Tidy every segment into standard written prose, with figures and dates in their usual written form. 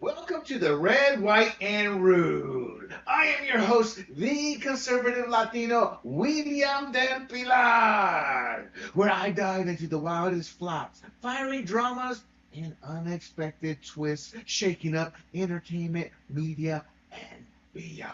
Welcome to the Red, White, and Rude. I am your host, the Conservative Latino, William Del Pilar, where I dive into the wildest plots, fiery dramas, and unexpected twists, shaking up entertainment, media, and beyond.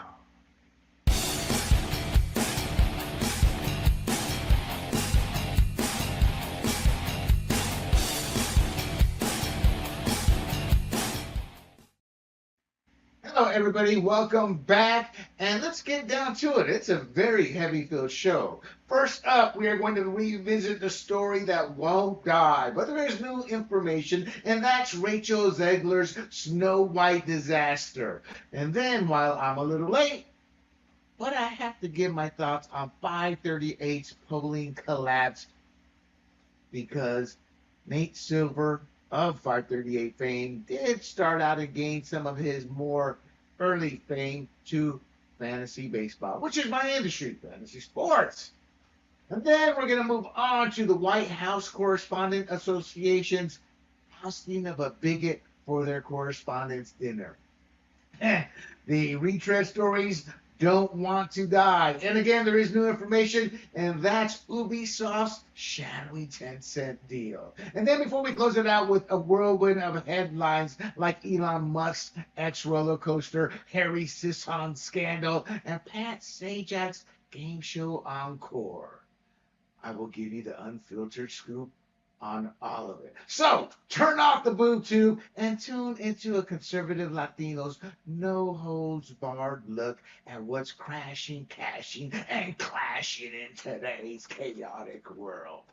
Hello, everybody. Welcome back. And let's get down to it. It's a very heavy filled show. First up, we are going to revisit the story that won't die, but there is new information, and that's Rachel Zegler's Snow White disaster. And then, while I'm a little late, but I have to give my thoughts on 538's polling collapse because Nate Silver of 538 fame did start out and gain some of his more early fame to fantasy baseball, which is my industry, fantasy sports. And then we're going to move on to the White House Correspondents Association's ousting of a bigot for their Correspondents Dinner. The retread stories don't want to die. And again, there is new information, and that's Ubisoft's shadowy Tencent deal. And then before we close it out with a whirlwind of headlines like Elon Musk's X roller coaster, Harry Sisson scandal, and Pat Sajak's game show encore, I will give you the unfiltered scoop on all of it. So turn off the boob tube and tune into a conservative Latino's no holds barred look at what's crashing, cashing, and clashing in today's chaotic world.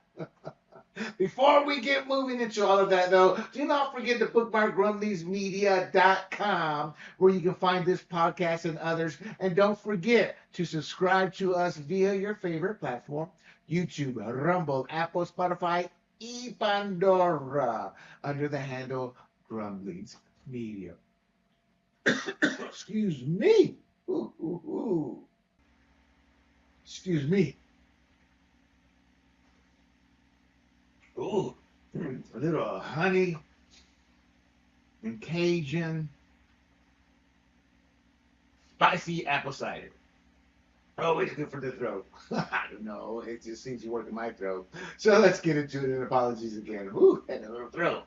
Before we get moving into all of that, though, do not forget to bookmark grumblingsmedia.com where you can find this podcast and others. And don't forget to subscribe to us via your favorite platform, YouTube, Rumble, Apple, Spotify, Pandora under the handle Grumblings Media. Excuse me. Excuse me. Ooh, a little honey and Cajun spicy apple cider. Always good for the throat. I don't know. It just seems to work in my throat. So let's get into it. And apologies again. Woo, had a little throat.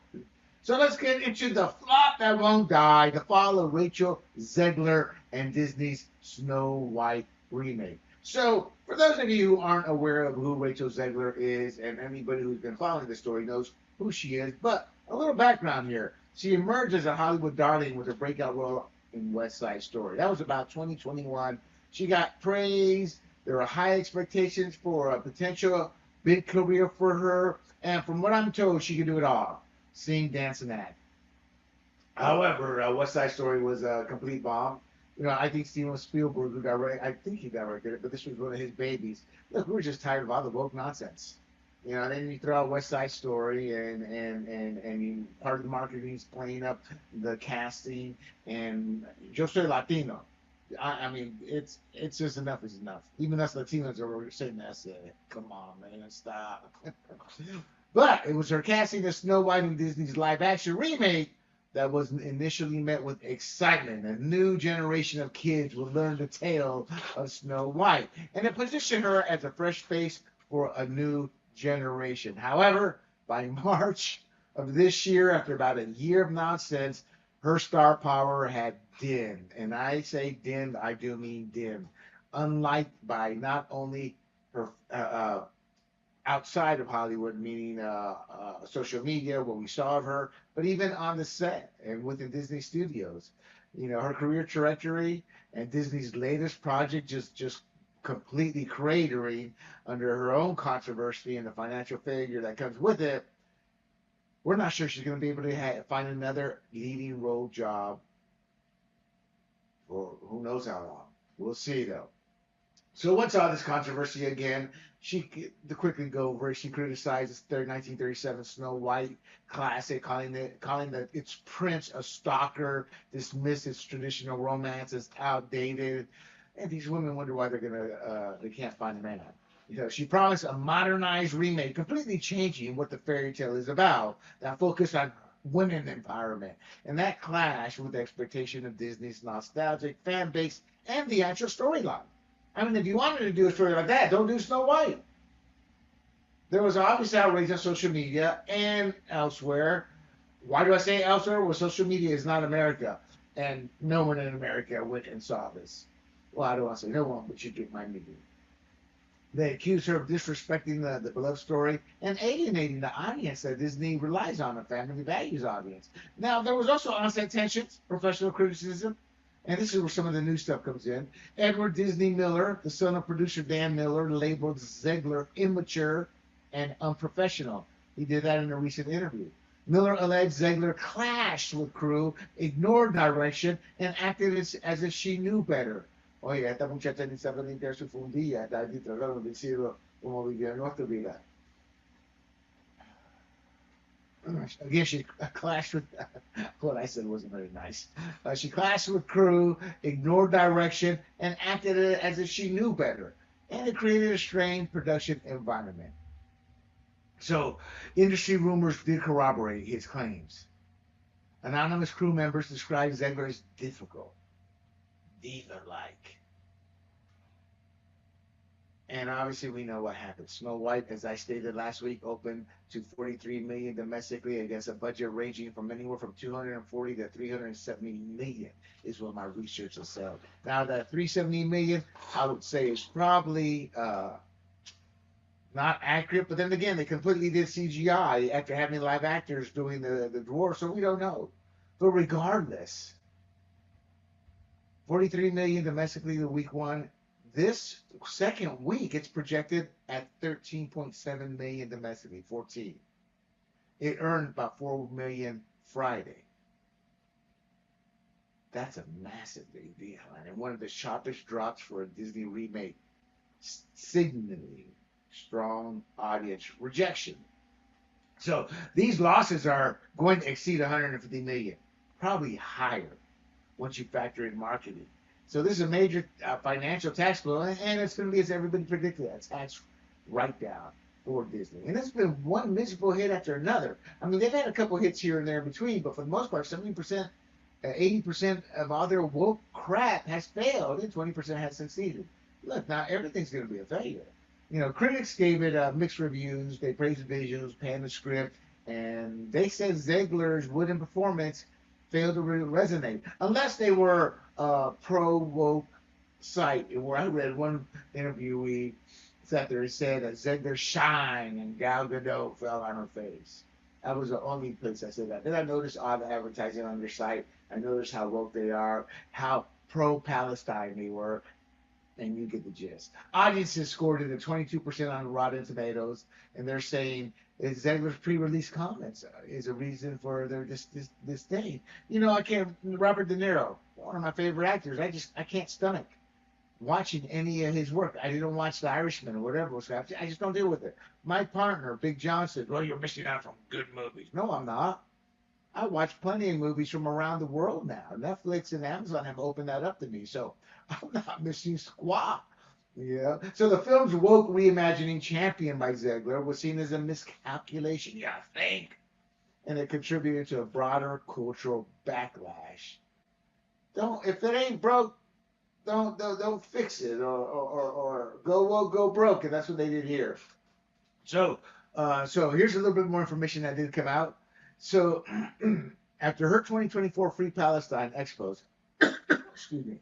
So let's get into the flop that won't die. The fall of Rachel Zegler and Disney's Snow White remake. So for those of you who aren't aware of who Rachel Zegler is, and anybody who's been following the story knows who she is, but a little background here. She emerged as a Hollywood darling with a breakout role in West Side Story. That was about 2021. She got praise. There were high expectations for a potential big career for her. And from what I'm told, she could do it all. Sing, dance, and act. However, West Side Story was a complete bomb. You know, I think Steven Spielberg, who I think he directed it, but this was one of his babies. Look, we were just tired of all the woke nonsense. You know, and then you throw out West Side Story, and you, part of the marketing is playing up the casting, and Yo Soy Latino. I mean, it's just enough is enough. Even us Latinos are saying that's it. Come on, man, stop. But it was her casting of Snow White in Disney's live-action remake that was initially met with excitement. A new generation of kids will learn the tale of Snow White, and it positioned her as a fresh face for a new generation. However, by March of this year, after about a year of nonsense, her star power had dimmed. And I say dimmed, I do mean dimmed. Unliked by not only her outside of Hollywood, meaning social media, what we saw of her, but even on the set and within Disney Studios. You know, her career trajectory and Disney's latest project just completely cratering under her own controversy and the financial failure that comes with it. We're not sure she's going to be able to find another leading role job for who knows how long. We'll see, though. So what's all this controversy again? To quickly go over it, she criticized the 1937 Snow White classic, calling its prince a stalker, dismissed its traditional romance as outdated, and these women wonder why they can't find a man. You know, she promised a modernized remake, completely changing what the fairy tale is about, that focused on women empowerment. And that clashed with the expectation of Disney's nostalgic fan base and the actual storyline. I mean, if you wanted to do a story like that, don't do Snow White. There was obvious outrage on social media and elsewhere. Why do I say elsewhere? Well, social media is not America, and no one in America went and saw this. Well, I don't want to say no one, but you get my meaning. They accused her of disrespecting the beloved story and alienating the audience that Disney relies on, a family values audience. Now, there was also on-set tensions, professional criticism, and this is where some of the new stuff comes in. Edward Disney Miller, the son of producer Dan Miller, labeled Zegler immature and unprofessional. He did that in a recent interview. Miller alleged Zegler clashed with crew, ignored direction, and acted as if she knew better. Oye, esta muchacha ni sabe limpiar su fundilla, está allí tratando de decirlo como vivía nuestra vida. Again, she clashed with what I said wasn't very nice. She clashed with crew, ignored direction, and acted as if she knew better. And it created a strained production environment. So, industry rumors did corroborate his claims. Anonymous crew members described Zegler as difficult, diva-like. And obviously, we know what happened. Snow White, as I stated last week, opened to 43 million domestically against a budget ranging from anywhere from 240 to 370 million, is what my research has said. Now, that 370 million, I would say, is probably not accurate. But then again, they completely did CGI after having live actors doing the dwarf, so we don't know. But regardless, 43 million domestically the week one. This second week, it's projected at 13.7 million domestically, 14. It earned about 4 million Friday. That's a massive big deal, and one of the sharpest drops for a Disney remake, signaling strong audience rejection. So these losses are going to exceed 150 million, probably higher once you factor in marketing. So this is a major financial tax blow, and it's going to be, as everybody predicted, a tax write-down for Disney. And it's been one miserable hit after another. I mean, they've had a couple hits here and there in between, but for the most part, 70%, 80% of all their woke crap has failed, and 20% has succeeded. Look, now everything's going to be a failure. You know, critics gave it mixed reviews. They praised the visuals, panned the script, and they said Zegler's wooden performance failed to resonate, unless they were pro-woke site. Where I read one interviewee sat there and said that Zegler shined and Gal Gadot fell on her face. That was the only place I said that. Then I noticed all the advertising on their site. I noticed how woke they are, how pro-Palestine they were, and you get the gist. Audiences scored it at 22% on Rotten Tomatoes, and they're saying Zegler's pre-release comments is a reason for their disdain. You know, Robert De Niro, one of my favorite actors, I can't stomach watching any of his work. I didn't watch The Irishman or whatever. I just don't deal with it. My partner, Big John, said, well, you're missing out on good movies. No, I'm not. I watch plenty of movies from around the world now. Netflix and Amazon have opened that up to me, so I'm not missing squat. Yeah. So the film's woke reimagining, championed by Zegler, was seen as a miscalculation. Yeah, I think, and it contributed to a broader cultural backlash. If it ain't broke, don't fix it, or go woke, go broke, and that's what they did here. So here's a little bit more information that did come out. So after her 2024 Free Palestine expos, excuse me,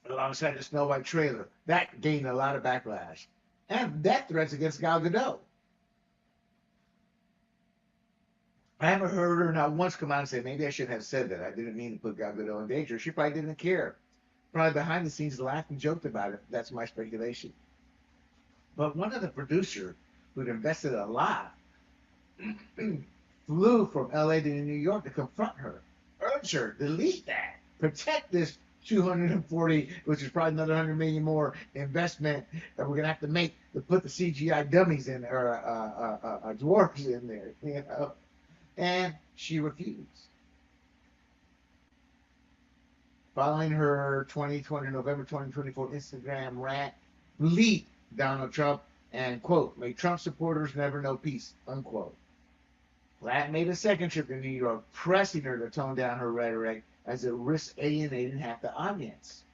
alongside the Snow White trailer, that gained a lot of backlash and death threats against Gal Gadot. I haven't heard her not once come out and say, maybe I should have said that. I didn't mean to put Gal Gadot in danger. She probably didn't care. Probably behind the scenes laughed and joked about it. That's my speculation. But one of the producers who'd invested a lot flew from LA to New York to confront her, urge her, delete that, protect this 240, which is probably another 100 million more investment that we're gonna have to make to put the CGI dummies in, or dwarfs in there, you know. And she refused. Following her November 2024 Instagram rant, bleep Donald Trump and, quote, may Trump supporters never know peace, unquote. Platt made a second trip to New York, pressing her to tone down her rhetoric as it risks alienating half the audience.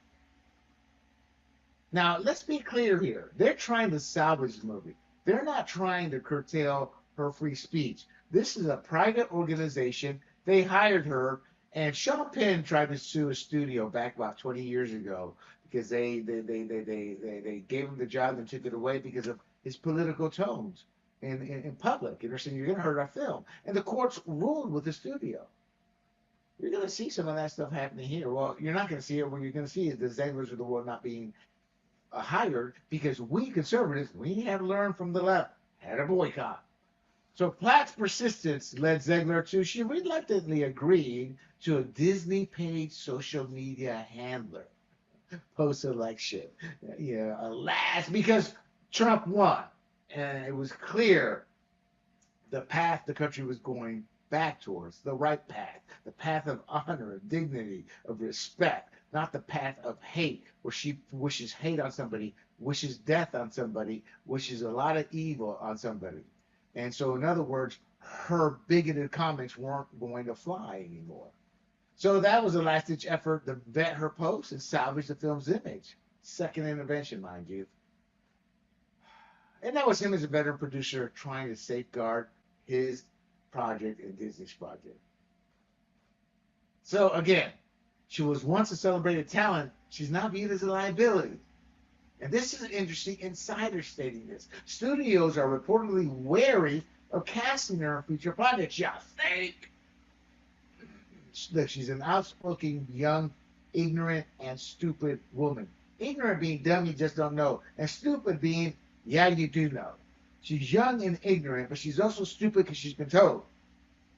Now, let's be clear here. They're trying to salvage the movie. They're not trying to curtail her free speech. This is a private organization. They hired her, and Sean Penn tried to sue a studio back about 20 years ago because they gave him the job and took it away because of his political tones in public. And they're saying, you're going to hurt our film. And the courts ruled with the studio. You're going to see some of that stuff happening here. Well, you're not going to see it. What you're going to see is the Zeglers of the world not being hired because we conservatives, we have learned from the left, had a boycott. So Platt's persistence led Zegler to, she reluctantly agreed to a Disney-paid social media handler post-election. Yeah, alas, because Trump won. And it was clear the path the country was going back towards, the right path, the path of honor, of dignity, of respect, not the path of hate, where she wishes hate on somebody, wishes death on somebody, wishes a lot of evil on somebody. And so, in other words, her bigoted comments weren't going to fly anymore. So that was a last-ditch effort to vet her posts and salvage the film's image. Second intervention, mind you. And that was him as a veteran producer trying to safeguard his project and Disney's project. So again, she was once a celebrated talent. She's now viewed as a liability. And this is an interesting insider stating this. Studios are reportedly wary of casting her in future projects. You think? Look, she's an outspoken, young, ignorant, and stupid woman. Ignorant being dumb, you just don't know. And stupid being, yeah, you do know. She's young and ignorant, but she's also stupid because she's been told,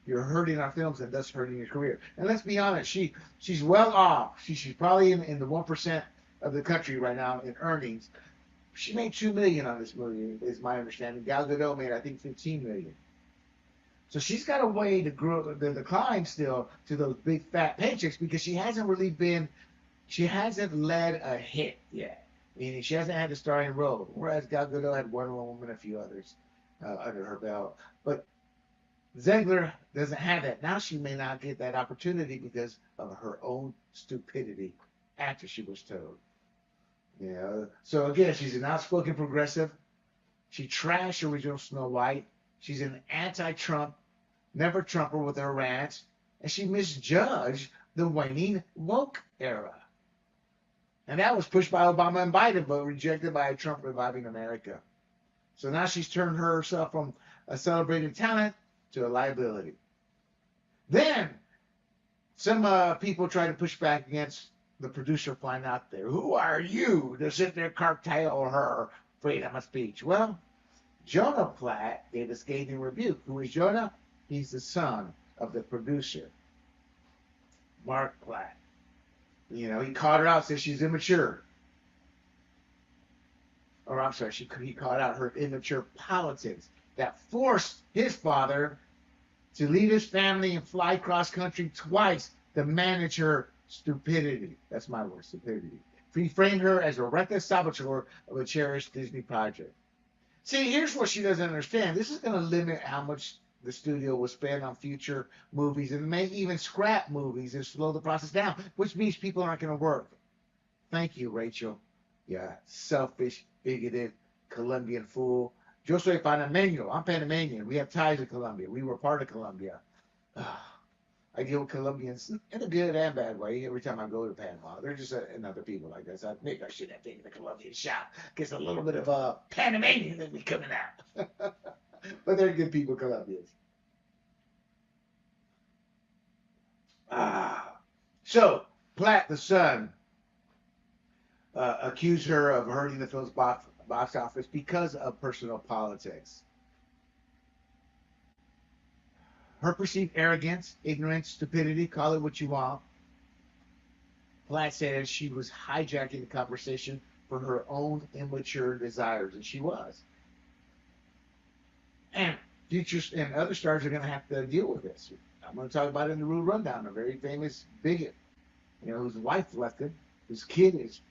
you're hurting our films and thus hurting your career. And let's be honest, she's well off. She's probably in the 1% of the country right now in earnings. She made $2 million on this movie, is my understanding. Gal Gadot made, I think, $15 million. So she's got a way to grow, the climb still to those big fat paychecks because she hasn't led a hit yet. Meaning she hasn't had a starring role, whereas Gal Gadot had Wonder Woman and a few others under her belt. But Zegler doesn't have that. Now she may not get that opportunity because of her own stupidity after she was told. You know? So again, she's an outspoken progressive. She trashed original Snow White. She's an anti-Trump, never Trumper with her rants. And she misjudged the waning woke era. And that was pushed by Obama and Biden, but rejected by Trump reviving America. So now she's turned herself from a celebrated talent to a liability. Then some people try to push back against the producer flying out there. Who are you to sit there curtail her freedom of speech? Well, Jonah Platt gave a scathing rebuke. Who is Jonah? He's the son of the producer, Mark Platt. You know, he called her out, said she's immature. Or I'm sorry, he called out her immature politics that forced his father to leave his family and fly cross country twice to manage her stupidity. That's my word, stupidity. He framed her as a reckless saboteur of a cherished Disney project. See, here's what she doesn't understand. This is going to limit how much the studio will spend on future movies and may even scrap movies and slow the process down, which means people aren't going to work. Thank you, Rachel. Yeah, selfish, bigoted, Colombian fool. Yo soy Panameño. I'm Panamanian. We have ties to Colombia. We were part of Colombia. I deal with Colombians in a good and bad way every time I go to Panama. They're just another people like this. Maybe I should have taken the Colombian shot. Gets a little bit of Panamanian in me coming out. But they're good people, Colombians. So, Platt, the son, accused her of hurting the film's box office because of personal politics. Her perceived arrogance, ignorance, stupidity, call it what you want. Platt said she was hijacking the conversation for her own immature desires, and she was. And futures and other stars are going to have to deal with this. I'm going to talk about it in the Rude Rundown, a very famous bigot, whose wife left him, whose kid is,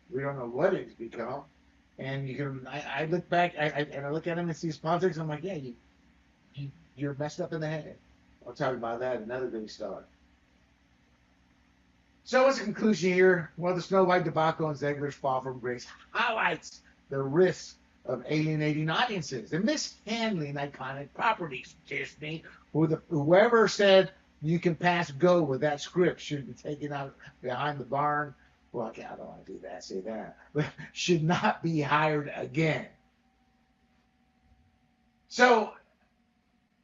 we don't know what it's become. And I look back, and I look at him and see his politics, I'm like, yeah, you're messed up in the head. I'll talk about that, another big star. So what's the conclusion here? Well, the Snow White debacle and Zegler's fall from grace highlights the risk of alienating audiences and mishandling iconic properties. Disney, whoever said you can pass go with that script should be taken out behind the barn. Well, okay, I don't want to do that, say that, but should not be hired again. So,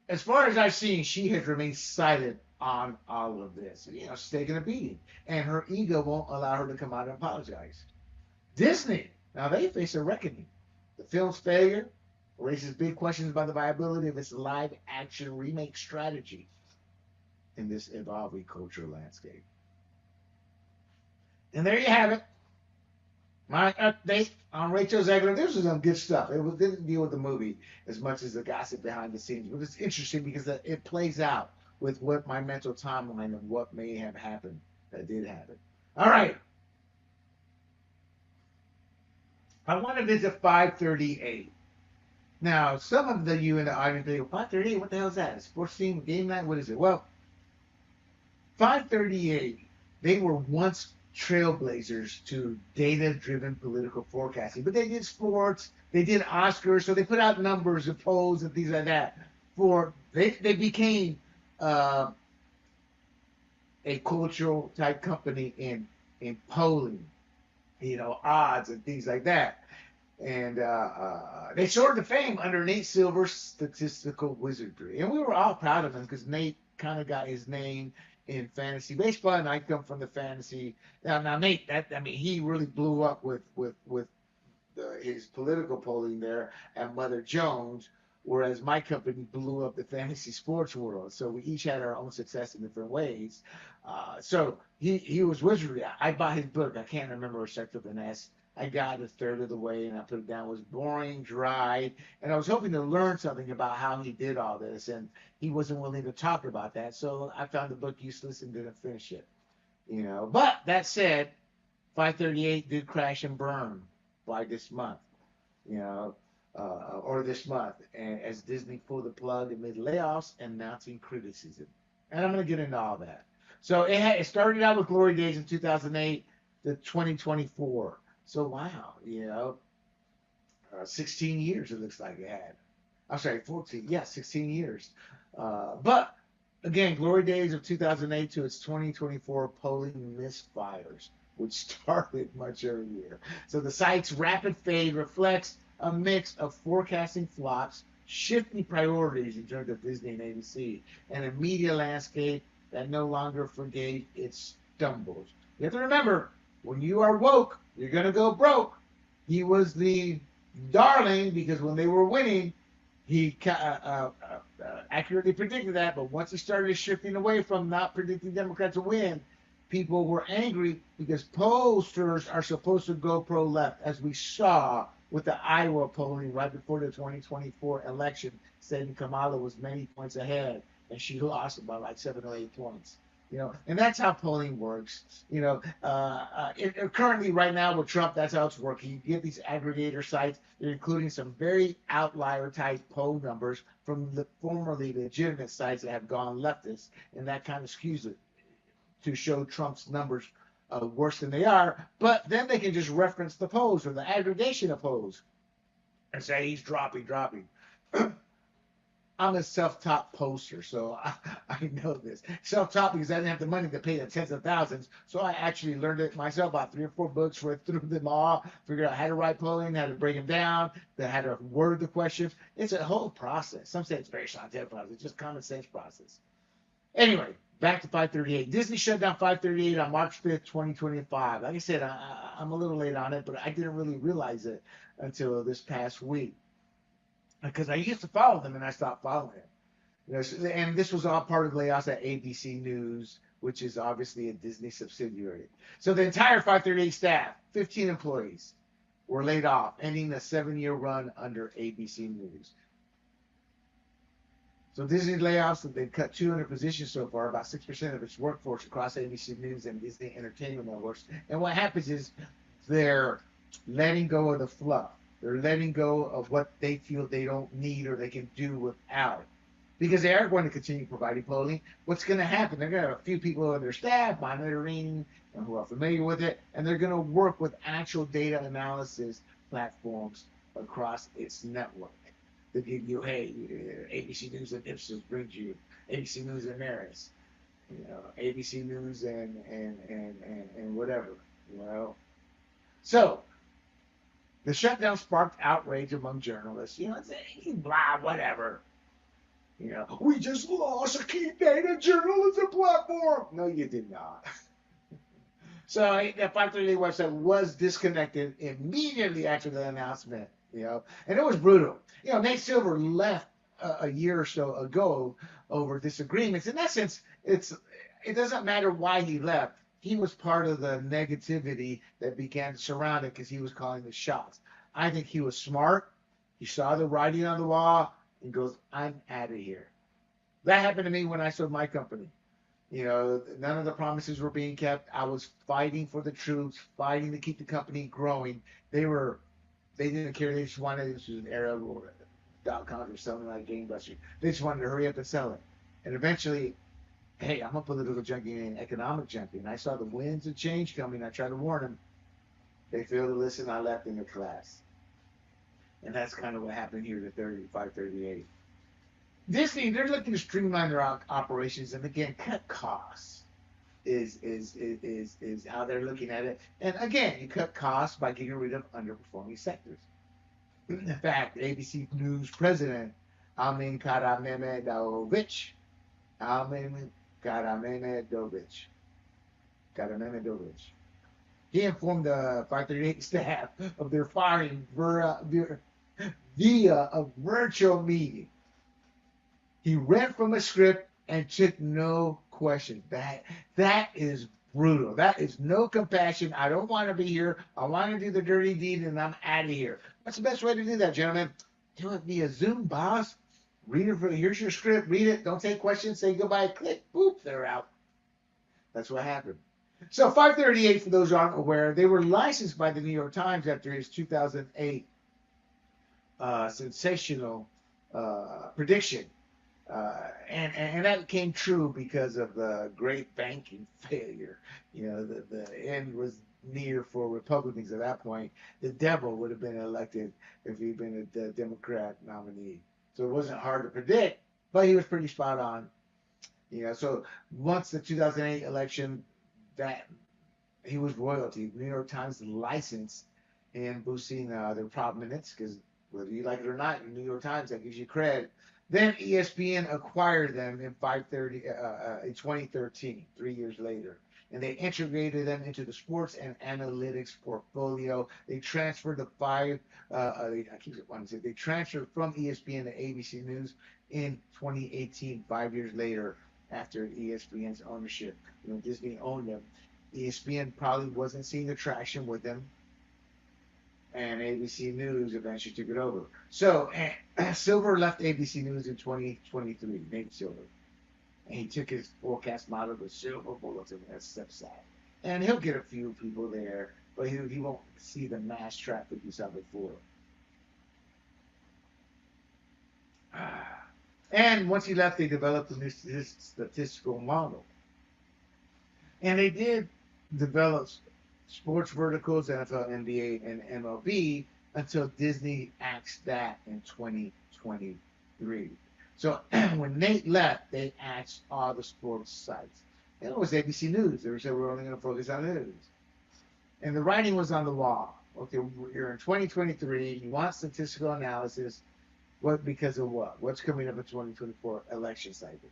as far as I've seen, she has remained silent on all of this. You know, she's taking a beating, and her ego won't allow her to come out and apologize. Disney, now they face a reckoning. The film's failure raises big questions about the viability of its live action remake strategy in this evolving cultural landscape. And there you have it. My update on Rachel Zegler. This was some good stuff. Didn't deal with the movie as much as the gossip behind the scenes, but it's interesting because it plays out with what my mental timeline of what may have happened that did happen. All right. I want to visit 538. Now, some of you in the audience think, 538, what the hell is that? A sports team, game night? What is it? Well, 538, they were once trailblazers to data-driven political forecasting. But they did sports, they did Oscars, so they put out numbers and polls and things like that. They became a cultural type company in polling, you know, odds and things like that. And they soared to fame under Nate Silver's statistical wizardry. And we were all proud of him because Nate kind of got his name in fantasy baseball, and I come from the fantasy. Now Nate, he really blew up with his political polling there at Mother Jones, whereas my company blew up the fantasy sports world. So we each had our own success in different ways. So he was wizardry. I bought his book. I can't remember, Sex with an S. I got a third of the way, and I put it down. It was boring, dry, and I was hoping to learn something about how he did all this, and he wasn't willing to talk about that, so I found the book useless and didn't finish it. You know, but that said, 538 did crash and burn by this month, you know, or this month, and as Disney pulled the plug amid layoffs and mounting criticism. And I'm going to get into all that. So it started out with Glory Days in 2008 to 2024. So wow, you know, 16 years it looks like it had. I'm sorry, 14. Yeah, 16 years. But again, Glory Days of 2008 to its 2024 polling misfires, which started much earlier. So the site's rapid fade reflects a mix of forecasting flops, shifting priorities in terms of Disney and ABC, and a media landscape that no longer forgave its stumbles. You have to remember, when you are woke, you're going to go broke. He was the darling because when they were winning, he accurately predicted that. But once he started shifting away from not predicting Democrats to win, people were angry because pollsters are supposed to go pro-left, as we saw with the Iowa polling right before the 2024 election, saying Kamala was many points ahead, and she lost by like 7 or 8 points. You know, and that's how polling works. You know, currently right now with Trump, that's how it's working. You get these aggregator sites, they're including some very outlier type poll numbers from the formerly legitimate sites that have gone leftist, and that kind of skews it to show Trump's numbers worse than they are. But then they can just reference the polls or the aggregation of polls and say he's dropping. I'm a self-taught poster, so I know this. Self-taught because I didn't have the money to pay the tens of thousands, so I actually learned it myself. Bought 3 or 4 books, read through them all, figured out how to write polling, how to break them down, how to word the questions. It's a whole process. Some say it's very scientific process. It's just common sense process. Anyway, back to 538. Disney shut down 538 on March 5th, 2025. Like I said, I'm a little late on it, but I didn't really realize it until this past week, because I used to follow them and I stopped following them. You know, and this was all part of layoffs at ABC News, which is obviously a Disney subsidiary. So the entire 538 staff, 15 employees, were laid off, ending a 7-year run under ABC News. So Disney layoffs, they've cut 200 positions so far, about 6% of its workforce across ABC News and Disney Entertainment Networks. And what happens is they're letting go of the fluff. They're letting go of what they feel they don't need or they can do without. because they are going to continue providing polling. What's going to happen? They're going to have a few people on their staff monitoring and who are familiar with it, and they're going to work with actual data analysis platforms across its network. They give you, hey, ABC News and Ipsos brings you ABC News and Maris, ABC News and whatever, you know. So the shutdown sparked outrage among journalists. Saying blah, whatever. We just lost a key data journalism platform. No, you did not. So the 538 website was disconnected immediately after the announcement, and it was brutal. Nate Silver left a year or so ago over disagreements. In essence, it doesn't matter why he left. He was part of the negativity that began to surround it because he was calling the shots. I think he was smart. He saw the writing on the wall and goes, I'm out of here. That happened to me when I sold my company. None of the promises were being kept. I was fighting for the troops, fighting to keep the company growing. They didn't care. They just wanted, this was an era where .coms were selling like gangbusters. They just wanted to hurry up and sell it. And eventually, hey, I'm a political junkie and economic junkie, and I saw the winds of change coming. I tried to warn them. They failed to listen. I left in the class. And that's kind of what happened here to 538. Disney, they're looking to streamline their operations and again cut costs. Is how they're looking at it. And again, you cut costs by getting rid of underperforming sectors. In fact, ABC News president Almin Karamemedovich, he informed the 538 staff of their firing via a virtual meeting. He read from a script and took no questions. That is brutal. That is no compassion. I don't want to be here. I want to do the dirty deed, and I'm out of here. What's the best way to do that, gentlemen? Do it via Zoom, boss. Read it. Here's your script. Read it. Don't take questions. Say goodbye. Click. Boop. They're out. That's what happened. So 538, for those who aren't aware, they were licensed by the New York Times after his 2008 sensational prediction. And that came true because of the great banking failure. The end was near for Republicans at that point. The devil would have been elected if he'd been a Democrat nominee. So it wasn't hard to predict, but he was pretty spot on. So once the 2008 election, that he was royalty. New York Times licensed and boosting their prominence, because whether you like it or not, in New York Times, that gives you cred. Then ESPN acquired them in 2013, 3 years later, and they integrated them into the sports and analytics portfolio. They transferred they transferred from ESPN to ABC News in 2018, 5 years later, after ESPN's ownership. Disney owned them. ESPN probably wasn't seeing the traction with them, and ABC News eventually took it over. So Silver left ABC News in 2023, Nate Silver. And he took his forecast model to Silver Bulletin as sad. And he'll get a few people there, but he won't see the mass traffic you saw before. And once he left, they developed a new statistical model. And they did develop sports verticals, NFL, NBA, and MLB, until Disney axed that in 2023. So when Nate left, they axed all the sports sites. And it was ABC News. They said, we're only going to focus on news. And the writing was on the wall. Okay, you're in 2023. You want statistical analysis. What? Because of what? What's coming up in 2024 election cycle?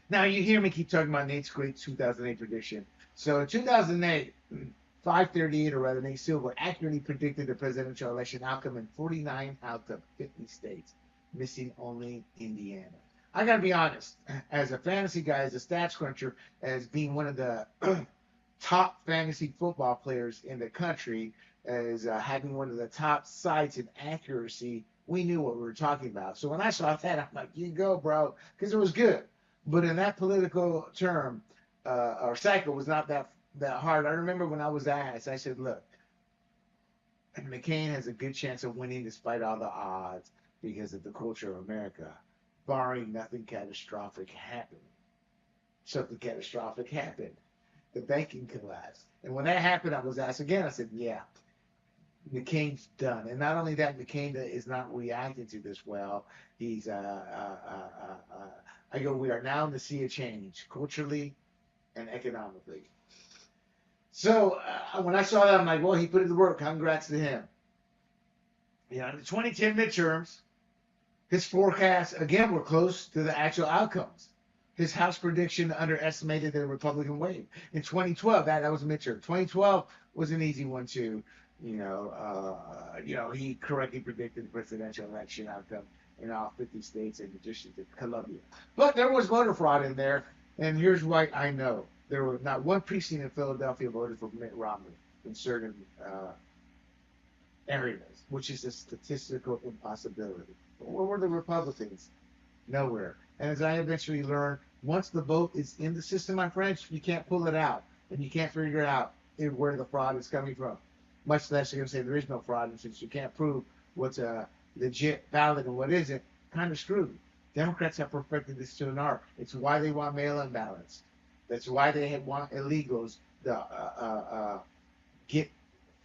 Now, you hear me keep talking about Nate's great 2008 prediction. So in 2008, 538, or rather Nate Silver, accurately predicted the presidential election outcome in 49 out of 50 states, missing only Indiana. I got to be honest, as a fantasy guy, as a stats cruncher, as being one of the top fantasy football players in the country, as having one of the top sites in accuracy, we knew what we were talking about. So when I saw that, I'm like, you go, bro, because it was good. But in that political term, our cycle was not that hard. I remember when I was asked, I said, look, McCain has a good chance of winning despite all the odds. because of the culture of America, barring nothing catastrophic happening. Something catastrophic happened. The banking collapsed. And when that happened, I was asked again, I said, yeah, McCain's done. And not only that, McCain is not reacting to this well. He's, I go, we are now in the sea of change, culturally and economically. So when I saw that, I'm like, well, he put in the work. Congrats to him. You know, in the 2010 midterms, his forecasts, again, were close to the actual outcomes. His House prediction underestimated the Republican wave. In 2012, that was a midterm. 2012 was an easy one too. He correctly predicted the presidential election outcome in all 50 states and the District of Columbia. But there was voter fraud in there, and here's why I know. There was not one precinct in Philadelphia voted for Mitt Romney in certain areas, which is a statistical impossibility. Where were the Republicans? Nowhere. And as I eventually learned, once the vote is in the system, my friends, you can't pull it out, and you can't figure out where the fraud is coming from. Much less you're going to say there is no fraud, and since you can't prove what's a legit ballot and what isn't, kind of screwed. Democrats have perfected this to an art. It's why they want mail-in ballots. That's why they want illegals to get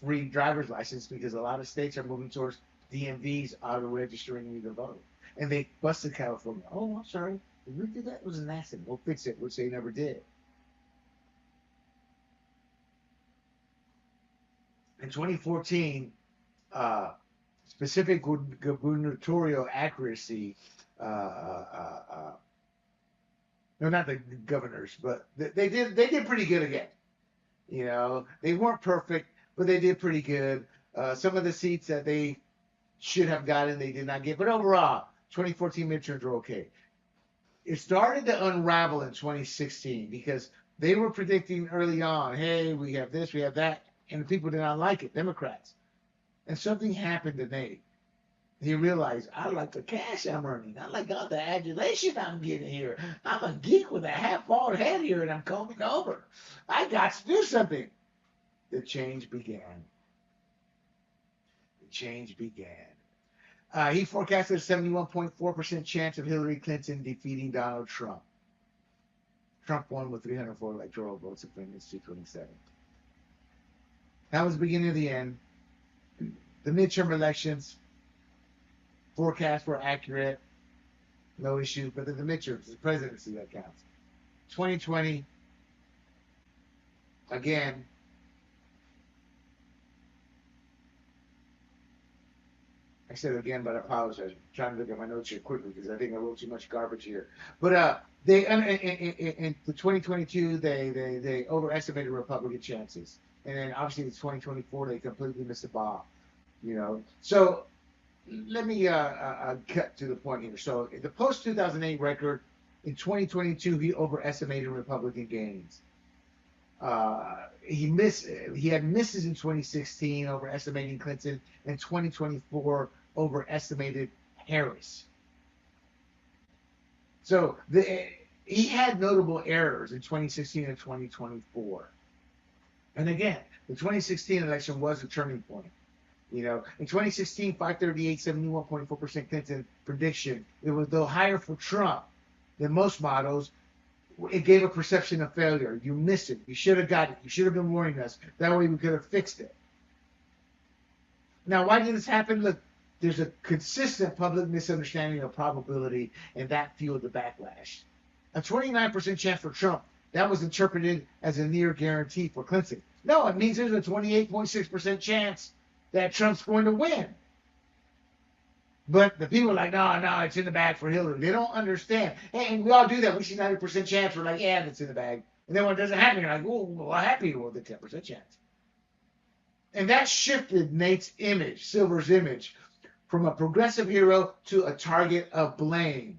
free driver's license, because a lot of states are moving towards DMVs auto-registering you to vote. And they busted California. Oh, I'm sorry. Did we do that? It was an accident. We'll fix it, which they never did. In 2014, specific gubernatorial accuracy, no, not the governors, but they did pretty good again. You know, they weren't perfect, but they did pretty good. Some of the seats that they should have gotten, they did not get. But overall, 2014 midterms were okay. It started to unravel in 2016 because they were predicting early on, hey, we have this, we have that, and the people did not like it, Democrats. And something happened to Nate. He realized, I like the cash I'm earning. I like all the adulation I'm getting here. I'm a geek with a half-bald head here, and I'm coming over. I got to do something. The change began. The change began. He forecasted a 71.4% chance of Hillary Clinton defeating Donald Trump. Trump won with 304 electoral votes against 227. That was the beginning of the end. The midterm elections, forecasts were accurate, no issues, but then the midterms, the presidency that counts. 2020, again, I said it again, but I apologize. I'm trying to look at my notes here quickly because I think I wrote too much garbage here. But they in 2022 they overestimated Republican chances, and then obviously in 2024 they completely missed the ball. You know, so let me cut to the point here. So the post 2008 record in 2022 he overestimated Republican gains. He had misses in 2016, overestimating Clinton, and 2024 overestimated Harris. So he had notable errors in 2016 and 2024. And again, the 2016 election was a turning point. You know, in 2016, 538, 71.4% Clinton prediction. It was though higher for Trump than most models. It gave a perception of failure. You missed it. You should have got it. You should have been warning us. That way we could have fixed it. Now, why did this happen? Look, there's a consistent public misunderstanding of probability, and that fueled the backlash. A 29% chance for Trump, that was interpreted as a near guarantee for Clinton. No, it means there's a 28.6% chance that Trump's going to win. But the people are like, no, it's in the bag for Hillary. They don't understand. Hey, and we all do that. We see 90% chance. We're like, yeah, it's in the bag. And then when it doesn't happen, you're like, well, happy with the 10% chance. And that shifted Nate's image, Silver's image, from a progressive hero to a target of blame.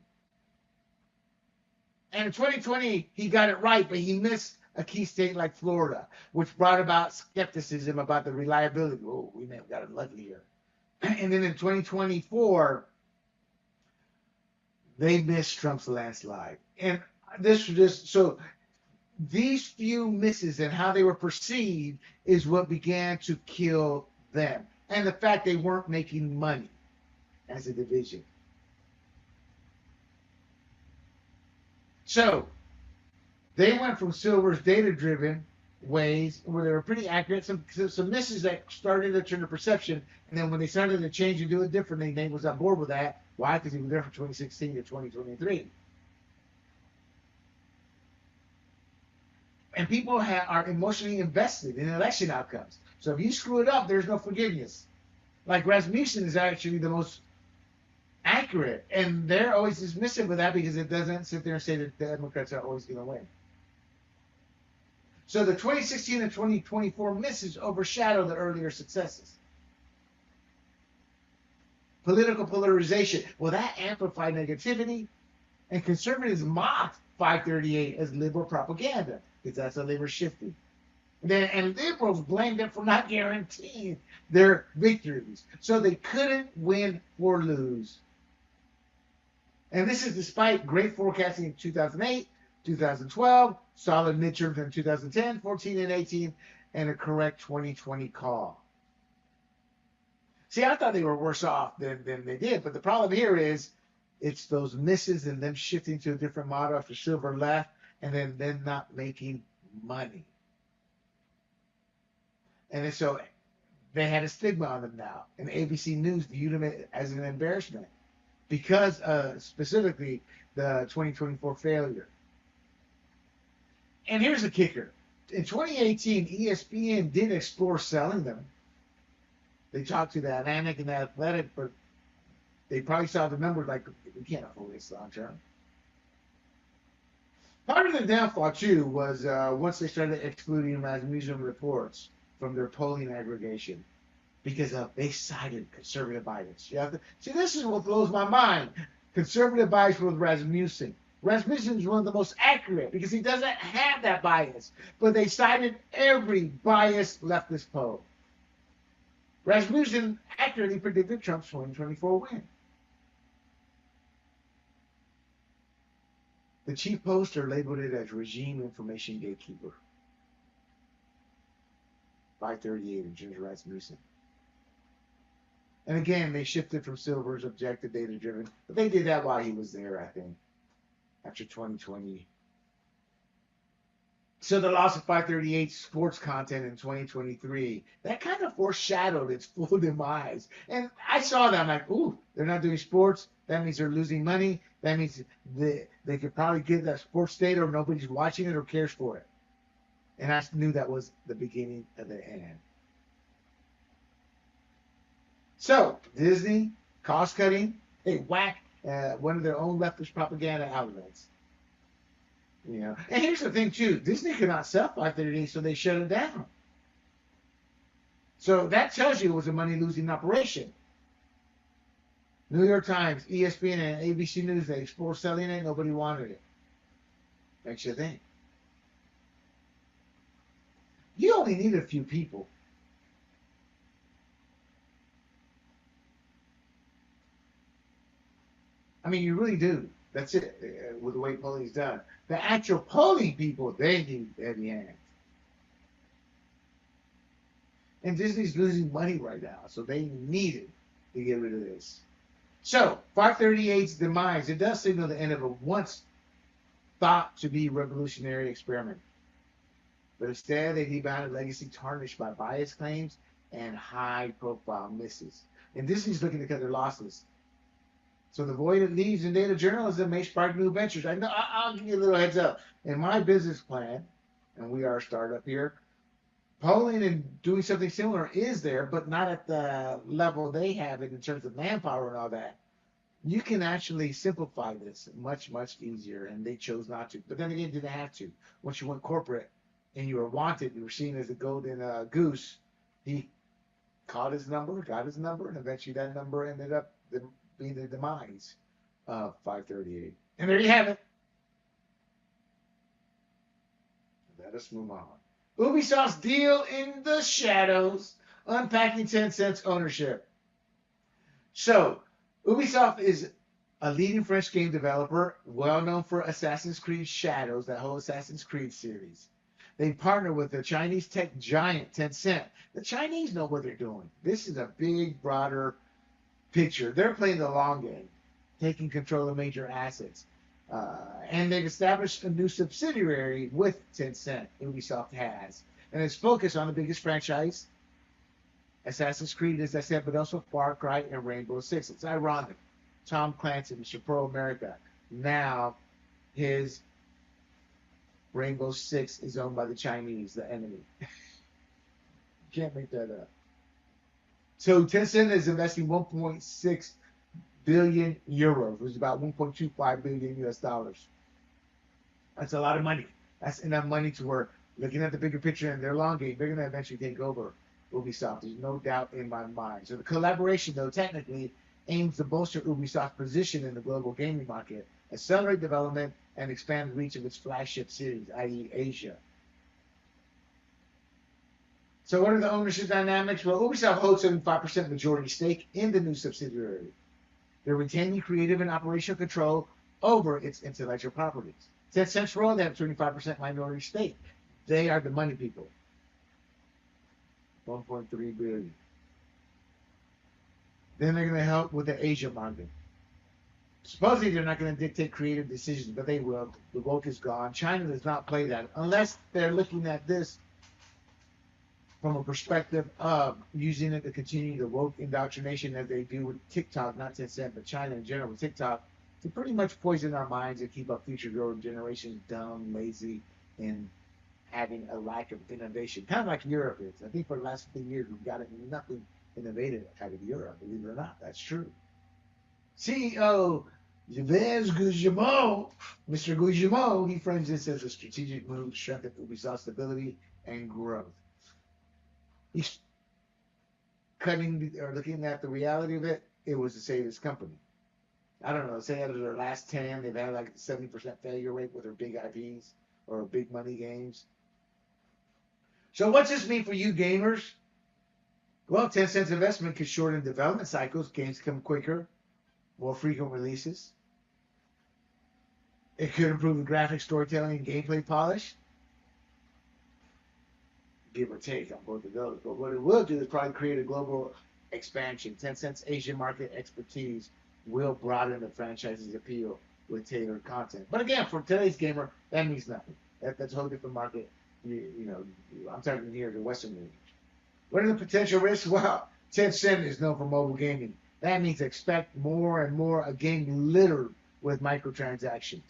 And in 2020, he got it right, but he missed a key state like Florida, which brought about skepticism about the reliability. Oh, we may have got unlucky here. And then in 2024, they missed Trump's landslide. And this was just so these few misses and how they were perceived is what began to kill them. And the fact they weren't making money. as a division. So they went from Silver's data-driven ways where they were pretty accurate, some misses that started to turn to perception, and then when they started to change and do it differently, Nate was on board with that. Why? Because he was there from 2016 to 2023. And people are emotionally invested in election outcomes. So if you screw it up, there's no forgiveness. Like Rasmussen is actually the most accurate, and they're always dismissive of that because it doesn't sit there and say that the Democrats are always going to win. So the 2016 and 2024 misses overshadow the earlier successes. Political polarization, well, that amplified negativity, and conservatives mocked 538 as liberal propaganda because that's how they were shifting. And liberals blamed it for not guaranteeing their victories. So they couldn't win or lose. And this is despite great forecasting in 2008, 2012, solid midterms in 2010, 14, and 18, and a correct 2020 call. See, I thought they were worse off than they did, but the problem here is it's those misses and them shifting to a different model after Silver left, and then them not making money. And so they had a stigma on them now, and ABC News viewed them as an embarrassment because specifically the 2024 failure. And here's the kicker. In 2018, ESPN did explore selling them. They talked to the Atlantic and the Athletic, but they probably saw the numbers like, we can't afford this long term. Part of the downfall, too, was once they started excluding Rasmussen reports from their polling aggregation because they cited conservative bias. See, this is what blows my mind. Conservative bias with Rasmussen. Rasmussen is one of the most accurate because he doesn't have that bias. But they cited every biased leftist poll. Rasmussen accurately predicted Trump's 2024 win. The chief poster labeled it as regime information gatekeeper. 538 in Ginger Rasmussen. And again, they shifted from Silver's objective data driven, but they did that while he was there, I think, after 2020. So the loss of 538 sports content in 2023, that kind of foreshadowed its full demise. And I saw that, I'm like, ooh, they're not doing sports. That means they're losing money. That means they could probably get that sports data or nobody's watching it or cares for it. And I knew that was the beginning of the end. So Disney, cost cutting, they whack one of their own leftist propaganda outlets. You know, and here's the thing too: Disney could not sell 538, so they shut it down. So that tells you it was a money-losing operation. New York Times, ESPN, and ABC News, they explored selling it. Nobody wanted it. Makes you think. You only need a few people. I mean, you really do. That's it, with the way polling's done. The actual polling people, they need heavy hands. And Disney's losing money right now, so they needed to get rid of this. So, 538's demise, it does signal the end of a once thought to be revolutionary experiment. But instead, they rebounded legacy tarnished by bias claims and high-profile misses. And Disney's looking to cut their losses. So the void it leaves in data journalism may spark new ventures. I know, I'll give you a little heads up. In my business plan, and we are a startup here, polling and doing something similar is there, but not at the level they have it in terms of manpower and all that. You can actually simplify this much, much easier, and they chose not to. But then again, didn't have to. Once you went corporate and you were wanted, you were seen as a golden goose, he caught his number, got his number, and eventually that number ended up being the demise of 538. And there you have it. Let us move on. Ubisoft's deal in the shadows, unpacking Tencent's ownership. So, Ubisoft is a leading French game developer, well known for Assassin's Creed Shadows, that whole Assassin's Creed series. They partner with the Chinese tech giant Tencent. The Chinese know what they're doing. This is a big, broader picture. They're playing the long game, taking control of major assets. And they've established a new subsidiary with Tencent, Ubisoft has. And it's focused on the biggest franchise, Assassin's Creed, as I said, but also Far Cry and Rainbow Six. It's ironic. Tom Clancy, Mr. Pro America, now his Rainbow Six is owned by the Chinese, the enemy. Can't make that up. So Tencent is investing 1.6 billion euros, which is about 1.25 billion US dollars. That's a lot of money. That's enough money to where, looking at the bigger picture and their long game, they're going to eventually take over Ubisoft. There's no doubt in my mind. So the collaboration, though, technically aims to bolster Ubisoft's position in the global gaming market, accelerate development, and expand the reach of its flagship series, i.e. Asia. So what are the ownership dynamics? Well, Ubisoft holds 75% majority stake in the new subsidiary. They're retaining creative and operational control over its intellectual properties. Tencent's role, they have 25% minority stake. They are the money people. 1.3 billion. Then they're going to help with the Asia market. Supposedly they're not going to dictate creative decisions, but they will. The woke is gone. China does not play that unless they're looking at this from a perspective of using it to continue the woke indoctrination as they do with TikTok, not Tencent, but China in general with TikTok, to pretty much poison our minds and keep our future growing generations dumb, lazy, and having a lack of innovation. Kind of like Europe is. I think for the last 50 years we've gotten nothing innovative out of Europe, believe it or not. That's true. CEO Yves Guillemot, Mr. Guillemot, he frames this as a strategic move to strengthen Ubisoft's stability and growth. He's looking at the reality of it, it was to save his company. I don't know, say out of their last 10, they've had like a 70% failure rate with their big IPs or big money games. So what's this mean for you gamers? Well, Tencent's investment could shorten development cycles, games come quicker, more frequent releases. It could improve the graphic storytelling and gameplay polish. Give or take on both of those. But what it will do is probably create a global expansion. Tencent's Asian market expertise will broaden the franchise's appeal with tailored content. But again, for today's gamer, that means nothing. That's a whole different market. You know, I'm talking here the Western region. What are the potential risks? Well, Tencent is known for mobile gaming. That means expect more and more a game littered with microtransactions.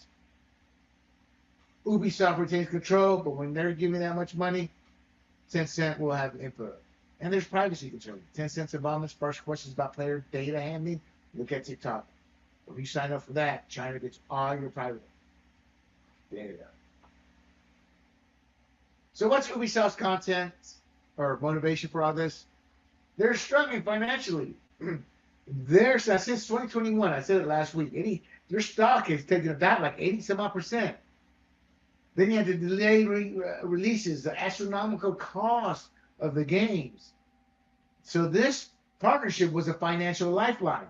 Ubisoft retains control, but when they're giving that much money, Tencent will have input. And there's privacy concerns. Tencent's involvement sparks questions about player data handling. Look at TikTok. If you sign up for that, China gets all your private data. So what's Ubisoft's content or motivation for all this? They're struggling financially. Since 2021, I said it last week, their stock has taken a bat like 80-some-odd%. Then you had to delay releases, the astronomical cost of the games. So this partnership was a financial lifeline.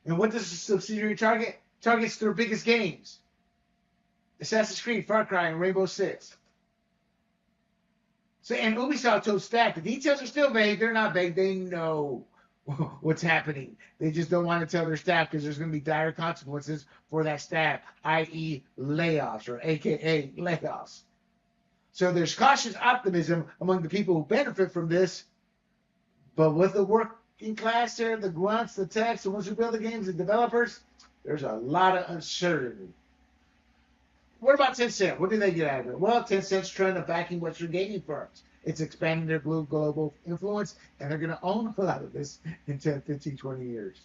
And what does the subsidiary target? Targets their biggest games. Assassin's Creed, Far Cry, and Rainbow Six. So, and Ubisoft told staff, the details are still vague. They're not vague. They know what's happening. They just don't want to tell their staff because there's going to be dire consequences for that staff, i.e. layoffs or AKA layoffs. So there's cautious optimism among the people who benefit from this. But with the working class there, the grunts, the techs, the ones who build the games, the developers, there's a lot of uncertainty. What about Tencent? What do they get out of it? Well, Tencent's trying to vacuum Western gaming firms. It's expanding their global influence, and they're going to own a lot of this in 10, 15, 20 years.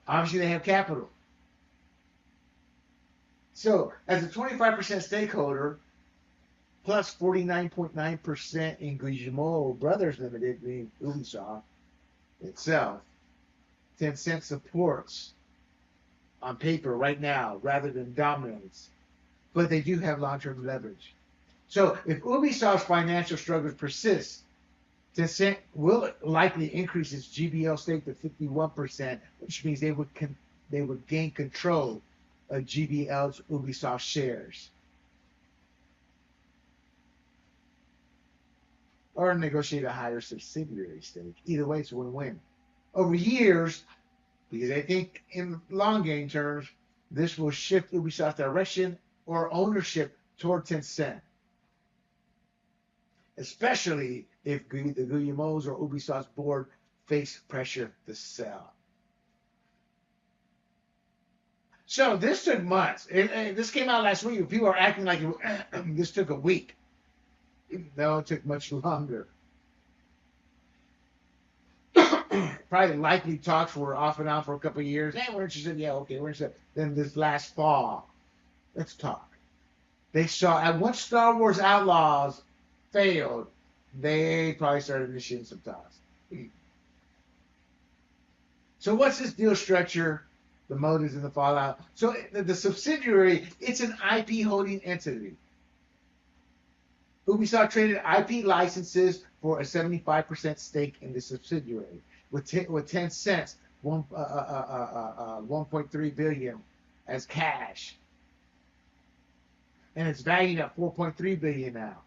Obviously, they have capital. So, as a 25% stakeholder, plus 49.9% in Guillemot Brothers Limited, being Ubisoft itself, Tencent supports on paper right now rather than dominates. But they do have long-term leverage. So if Ubisoft's financial struggles persist, Tencent will likely increase its GBL stake to 51%, which means they would gain control of GBL's Ubisoft shares. or negotiate a higher subsidiary stake. Either way, it's a win-win. Over years, because I think in long game terms, this will shift Ubisoft's direction or ownership toward Tencent, especially if the Guillemot's or Ubisoft's board face pressure to sell. So this took months. This came out last week. People are acting like this took a week. No, it took much longer. Probably likely talks were off and on for a couple of years. Hey, we're interested. Yeah, okay, we're interested. Then this last fall, let's talk. They saw, and once Star Wars Outlaws failed, they probably started initiating some talks. So what's this deal structure? The motives and the fallout. So the subsidiary, it's an IP holding entity. Ubisoft traded IP licenses for a 75% stake in the subsidiary, with Tencent 1.3 billion as cash, and it's valued at 4.3 billion now,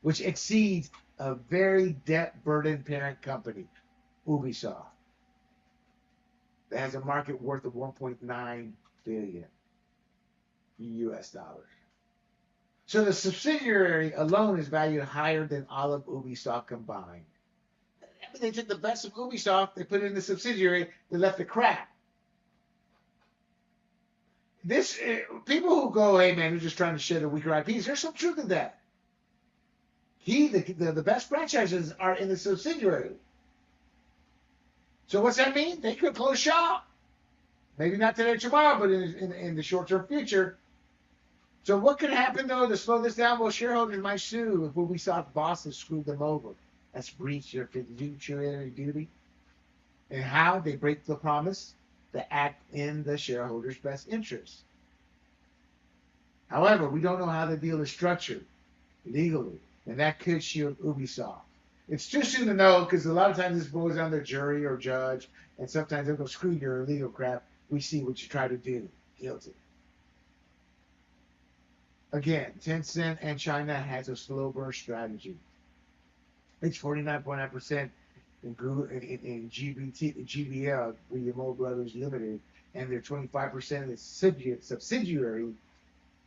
which exceeds a very debt-burdened parent company, Ubisoft, that has a market worth of 1.9 billion US dollars. So the subsidiary alone is valued higher than all of Ubisoft combined. I mean, they took the best of Ubisoft, they put it in the subsidiary, they left the crap. This people who go, hey man, they're just trying to shed a weaker IPs. There's some truth in that. The best franchises are in the subsidiary. So what's that mean? They could close shop. Maybe not today or tomorrow, but in the short-term future. So what could happen, though, to slow this down? Well, shareholders might sue if Ubisoft bosses screwed them over. That's breach their fiduciary duty. And how? They break the promise to act in the shareholders' best interest. However, we don't know how the deal is structured legally, and that could shield Ubisoft. It's too soon to know, because a lot of times this boils down to jury or judge, and sometimes they'll go, screw your legal crap. We see what you try to do. Guilty. Again, Tencent and China has a slow burn strategy. It's 49.9% in GBL, Guillemot Brothers Limited, and their 25% of the subsidiary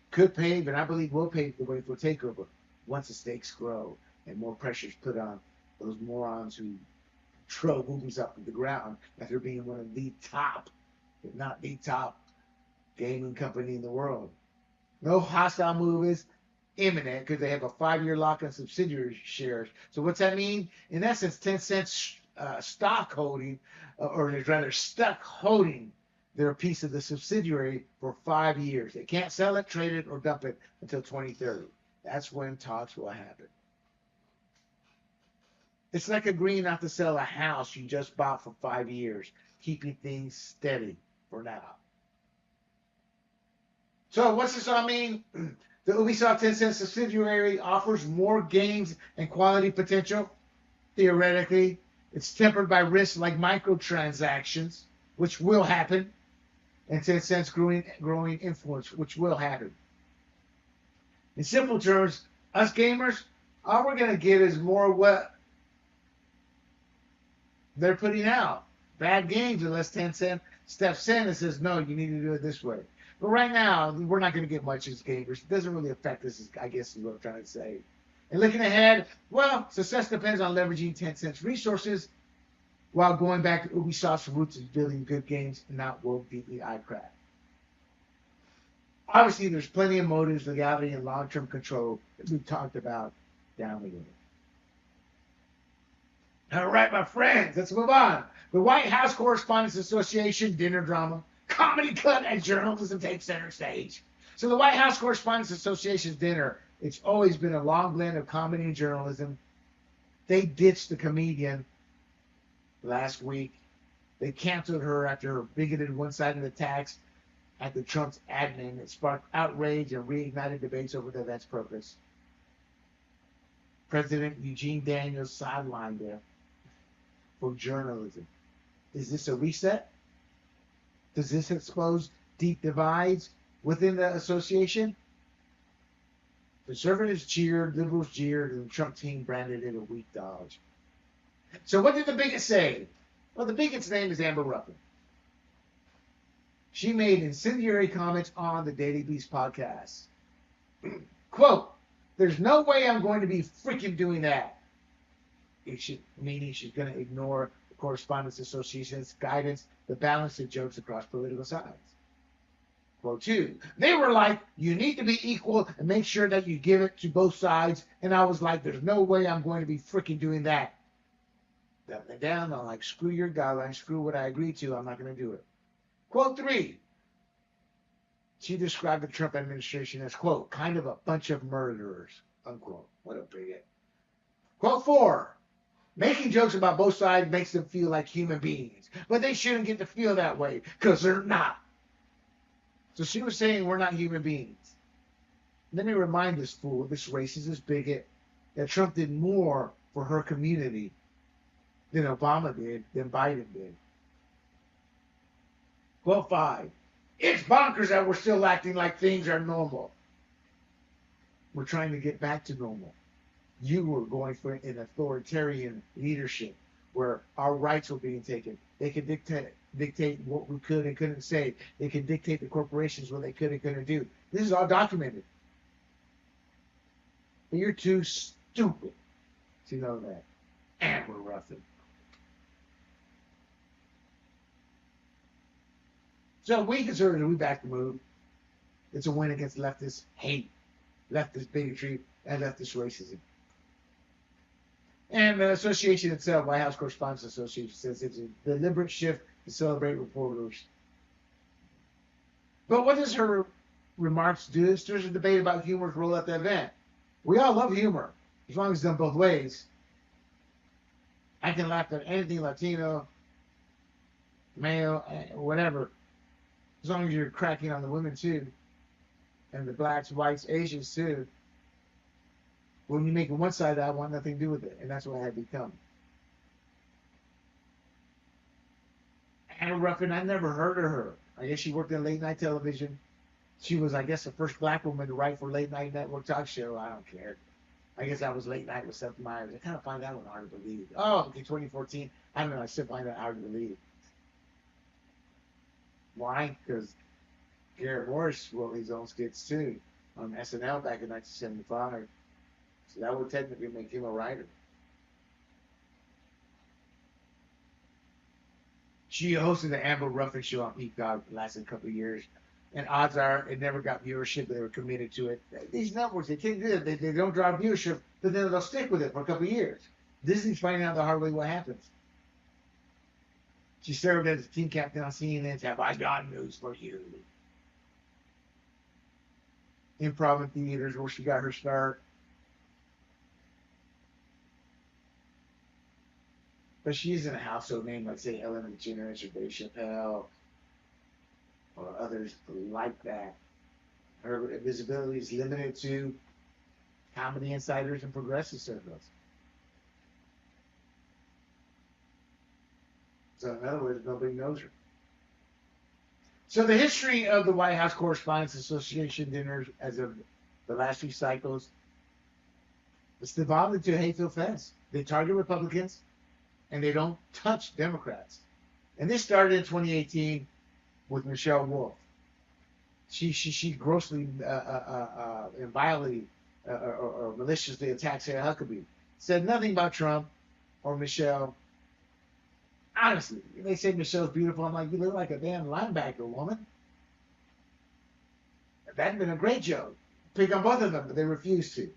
could pay, but I believe will pay the way for takeover once the stakes grow and more pressure is put on those morons who drove Ubisoft to the ground after being one of the top, if not the top, gaming company in the world. No hostile move is imminent because they have a 5-year lock on subsidiary shares. So what's that mean? In essence, Tencent's stock holding, or rather stuck holding their piece of the subsidiary for 5 years. They can't sell it, trade it, or dump it until 2030. That's when talks will happen. It's like agreeing not to sell a house you just bought for 5 years, keeping things steady for now. So what's this all mean? The Ubisoft Tencent subsidiary offers more games and quality potential. Theoretically, it's tempered by risks like microtransactions, which will happen, and Tencent's growing influence, which will happen. In simple terms, us gamers, all we're going to get is more what they're putting out. Bad games, unless Tencent steps in and says, no, you need to do it this way. But right now, we're not going to get much as gamers. It doesn't really affect us, I guess is what I'm trying to say. And looking ahead, well, success depends on leveraging Tencent's resources while going back to Ubisoft's roots of building good games and not world DEI crap. Obviously, there's plenty of motives, legality, and long-term control that we've talked about down the road. All right, my friends, let's move on. The White House Correspondents Association dinner drama, comedy cut, and journalism take center stage. So the White House Correspondents Association's dinner, it's always been a long blend of comedy and journalism. They ditched the comedian last week. They canceled her after her bigoted one-sided attacks at the Trump's admin. It sparked outrage and reignited debates over the event's purpose. President Eugene Daniels sidelined there for journalism. Is this a reset? Does this expose deep divides within the association? Conservatives cheered, liberals jeered, and the Trump team branded it a weak dodge. So what did the bigot say? Well, the bigot's name is Amber Ruffin. She made incendiary comments on the Daily Beast podcast. Quote, there's no way I'm going to be freaking doing that. Meaning she's going to ignore the Correspondents Association's guidance to balance the jokes across political sides. Quote 2, they were like, you need to be equal and make sure that you give it to both sides. And I was like, there's no way I'm going to be freaking doing that. Dumbing down, I'm like, screw your guidelines, screw what I agreed to, I'm not going to do it. Quote 3, she described the Trump administration as, quote, kind of a bunch of murderers, unquote. What a bigot. Quote 4, making jokes about both sides makes them feel like human beings, but they shouldn't get to feel that way because they're not. So she was saying we're not human beings. Let me remind this fool, this racist, this bigot, that Trump did more for her community than Obama did, than Biden did. Quote 5, it's bonkers that we're still acting like things are normal. We're trying to get back to normal. You were going for an authoritarian leadership where our rights were being taken. They could dictate what we could and couldn't say. They could dictate the corporations what they could and couldn't do. This is all documented. But you're too stupid to know that. Amber Ruffin. So we conservatives, we back the move. It's a win against leftist hate, leftist bigotry, and leftist racism. And the association itself, White House Correspondents Association, says it's a deliberate shift to celebrate reporters. But what does her remarks do? There's a debate about humor's role at the event. We all love humor, as long as it's done both ways. I can laugh at anything Latino, male, whatever, as long as you're cracking on the women too, and the blacks, whites, Asians too. When you make it one side, I want nothing to do with it, and that's what I had become. Amber Ruffin, I never heard of her. I guess she worked in late night television. She was, I guess, the first black woman to write for late night network talk show. I don't care. I guess that was late night with Seth Meyers. I kind of find that one hard to believe. Oh, okay, 2014. I don't know. I still find that hard to believe. Why? Because Garrett Morris wrote his own skits too on SNL back in 1975. So that would technically make him a writer. She hosted the Amber Ruffin show on Peacock, lasted a couple of years. And odds are it never got viewership, but they were committed to it. These networks, they can't do it. They don't drive viewership, but then they'll stick with it for a couple of years. Disney's finding out the hard way what happens. She served as a team captain on CNN's Have I Got News for You? Improv and theaters where she got her start. But she isn't a household name like, say, Ellen DeGeneres or Dave Chappelle or others like that. Her visibility is limited to comedy insiders and progressive circles. So in other words, nobody knows her. So the history of the White House Correspondents Association dinners as of the last few cycles, it's devolved into a hate-filled fest. They target Republicans, and they don't touch Democrats. And this started in 2018 with Michelle Wolf. She grossly and violently or maliciously attacked Sarah Huckabee. Said nothing about Trump or Michelle. Honestly, they say Michelle's beautiful. I'm like, you look like a damn linebacker, woman. That'd been a great joke. Pick on both of them, but they refused to.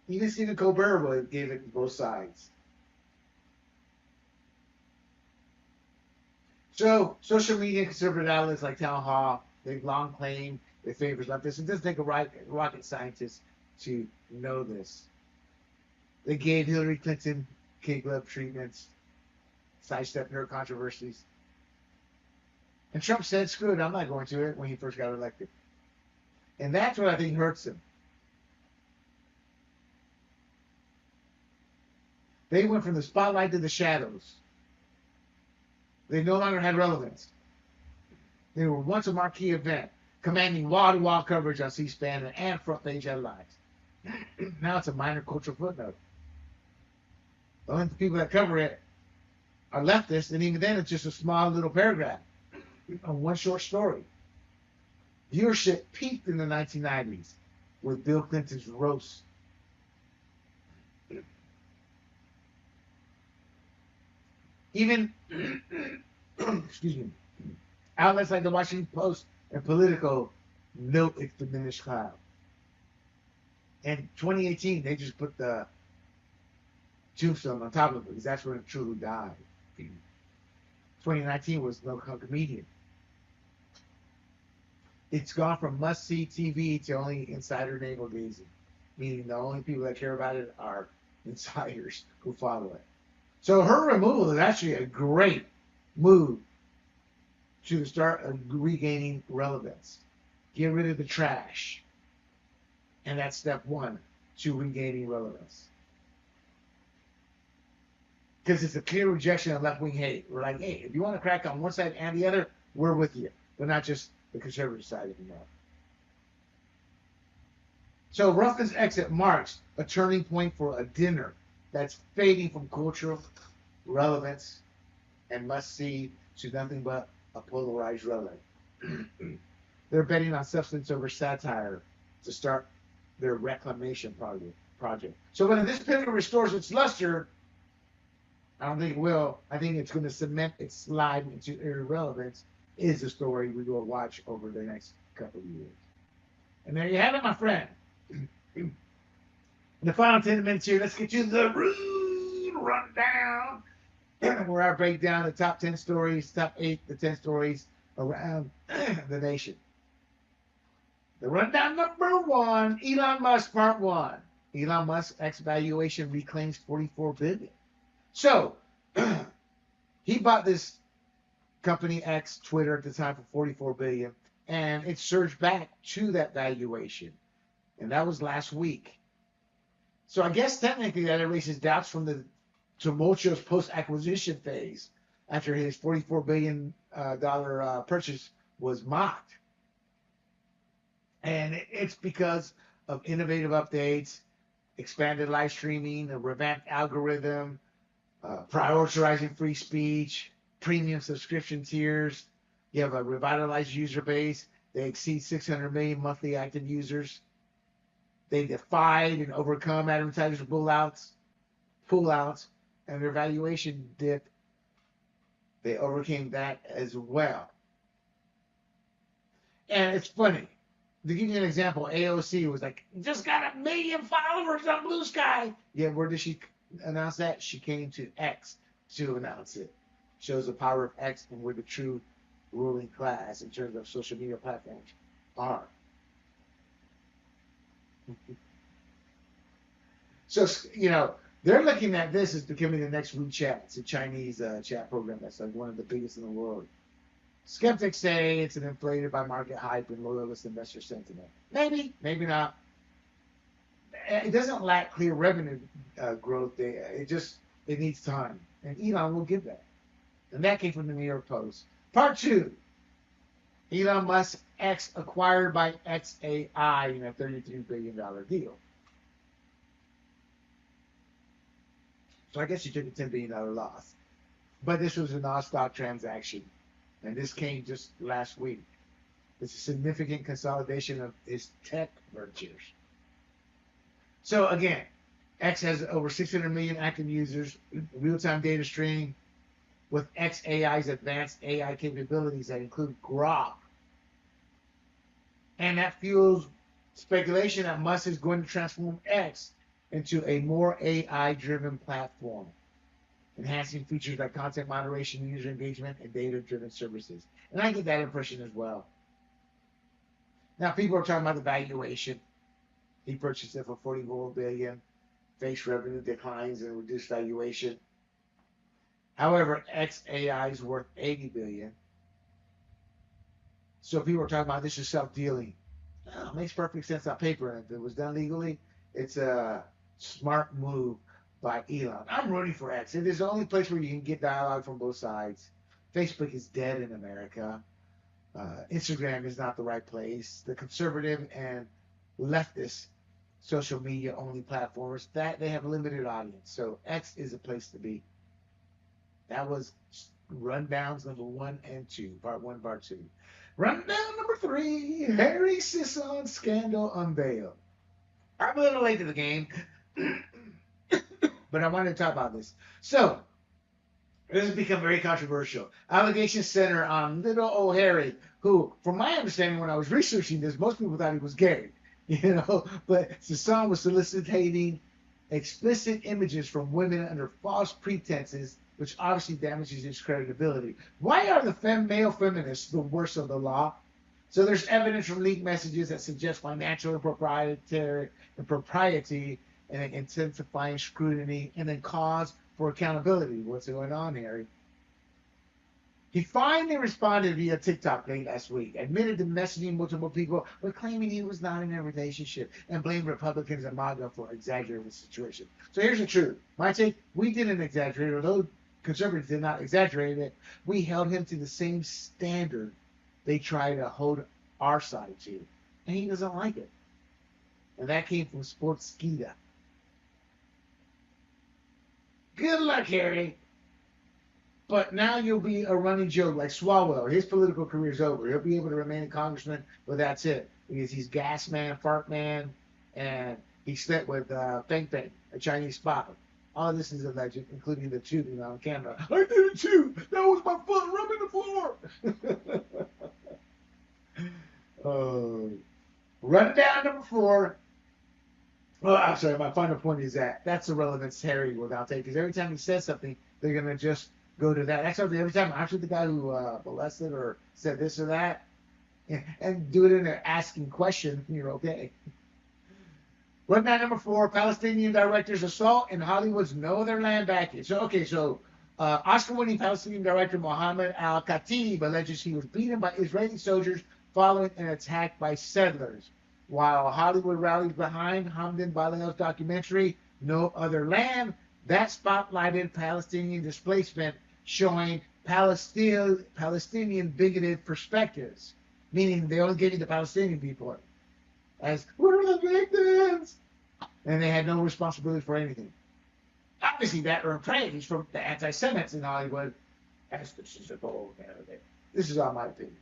Even Stephen Colbert gave it both sides. So, social media and conservative outlets like Town Hall, they've long claimed it favors leftists. It doesn't take a rocket scientist to know this. They gave Hillary Clinton kid glove treatments, sidestepped her controversies. And Trump said, screw it, I'm not going to it when he first got elected. And that's what I think hurts him. They went from the spotlight to the shadows. They no longer had relevance. They were once a marquee event, commanding wall-to-wall coverage on C-SPAN and front-page headlines. Now it's a minor cultural footnote. The only people that cover it are leftists, and even then it's just a small little paragraph on one short story. Viewership peaked in the 1990s with Bill Clinton's roast. Even, excuse me, outlets like the Washington Post and Politico note its diminished clout. In 2018, they just put the tombstone on top of it because that's when it truly died. 2019 was no comedian. It's gone from must-see TV to only insider navel-gazing, meaning the only people that care about it are insiders who follow it. So her removal is actually a great move to start regaining relevance. Get rid of the trash. And that's step one to regaining relevance. Because it's a clear rejection of left-wing hate. We're like, hey, if you want to crack on one side and the other, we're with you. But not just the conservative side anymore. So Ruffin's exit marks a turning point for a dinner that's fading from cultural relevance and must-see to nothing but a polarized relic. They're betting on substance over satire to start their reclamation project. So when this pivot restores its luster, I don't think it will. I think it's going to cement its slide into irrelevance. Is the story we will watch over the next couple of years. And there you have it, my friend. In the final 10 minutes here, let's get to the rude rundown, where I break down the top 10 stories, top 8 to 10 stories around the nation. The rundown number 1, Elon Musk part 1. Elon Musk's X valuation reclaims $44 billion. So, he bought this company X, Twitter at the time, for $44 billion, and it surged back to that valuation. And that was last week. So I guess technically that erases doubts from the tumultuous post-acquisition phase after his $44 billion purchase was mocked. And it's because of innovative updates, expanded live streaming, a revamped algorithm, prioritizing free speech, premium subscription tiers. You have a revitalized user base. They exceed 600 million monthly active users. They defied and overcome advertisers' pullouts, and their valuation dip. They overcame that as well. And it's funny. To give you an example, AOC was like, just got 1 million followers on Blue Sky. Yeah, where did she announce that? She came to X to announce it. Shows the power of X and where the true ruling class in terms of social media platforms are. So, they're looking at this as becoming the next WeChat. It's a Chinese chat program that's like one of the biggest in the world. Skeptics say it's an inflated by market hype and loyalist investor sentiment. Maybe, maybe not. It doesn't lack clear revenue growth. It needs time. And Elon will give that. And that came from the New York Post. Part 2. Elon Musk X acquired by XAI in a $33 billion deal. So I guess he took a $10 billion loss. But this was an all-stock transaction. And this came just last week. It's a significant consolidation of his tech ventures. So again, X has over 600 million active users, real-time data stream with XAI's advanced AI capabilities that include Grok. And that fuels speculation that Musk is going to transform X into a more AI-driven platform, enhancing features like content moderation, user engagement, and data-driven services. And I get that impression as well. Now, people are talking about the valuation. He purchased it for $44 billion. Face revenue declines and reduced valuation. However, XAI is worth $80 billion. So people are talking about this is self-dealing. Oh, makes perfect sense on paper. If it was done legally, it's a smart move by Elon. I'm rooting for X. It is the only place where you can get dialogue from both sides. Facebook is dead in America. Instagram is not the right place. The conservative and leftist social media only platforms that they have a limited audience. So X is a place to be. That was rundowns number 1 and 2, part 1, part 2. Rundown number 3: Harry Sisson scandal unveiled. I'm a little late to the game, but I wanted to talk about this. So this has become very controversial. Allegations center on little old Harry, who, from my understanding, when I was researching this, most people thought he was gay, But Sisson was soliciting explicit images from women under false pretenses, which obviously damages his credibility. Why are the male feminists the worst of the law? So there's evidence from leaked messages that suggest financial impropriety and intensifying scrutiny, and then cause for accountability. What's going on, Harry? He finally responded via TikTok late last week, admitted to messaging multiple people, but claiming he was not in a relationship, and blamed Republicans and MAGA for exaggerating the situation. So here's the truth. My take: we didn't exaggerate, although conservatives did not exaggerate it. We held him to the same standard they try to hold our side to, and he doesn't like it. And that came from Sportskeeda. Good luck, Harry. But now you'll be a running joke like Swalwell. His political career's over. He'll be able to remain a congressman, but that's it. Because he's gas man, fart man, and he slept with Feng Feng, a Chinese spy. All of this is alleged, including the tubing on camera. I did it too. That was my foot rubbing the floor. Rundown number 4. Oh, I'm sorry. My final point is that's the relevance Harry will now take. Because every time he says something, they're going to just go to that. Actually, every time I'm actually the guy who molested or said this or that, and do it in an asking question, you're okay. Rundown number 4: Palestinian directors assault in Hollywood's No Other Land package. So Oscar-winning Palestinian director Mohammed Al-Khatib alleges he was beaten by Israeli soldiers following an attack by settlers. While Hollywood rallies behind Hamdan Balel's documentary No Other Land, that spotlighted Palestinian displacement, showing Palestinian bigoted perspectives, meaning they only gave you the Palestinian people as we're the victims, and they had no responsibility for anything. Obviously, that earned praise from the anti-Semites in Hollywood, as this is a bold narrative. This is all my opinion.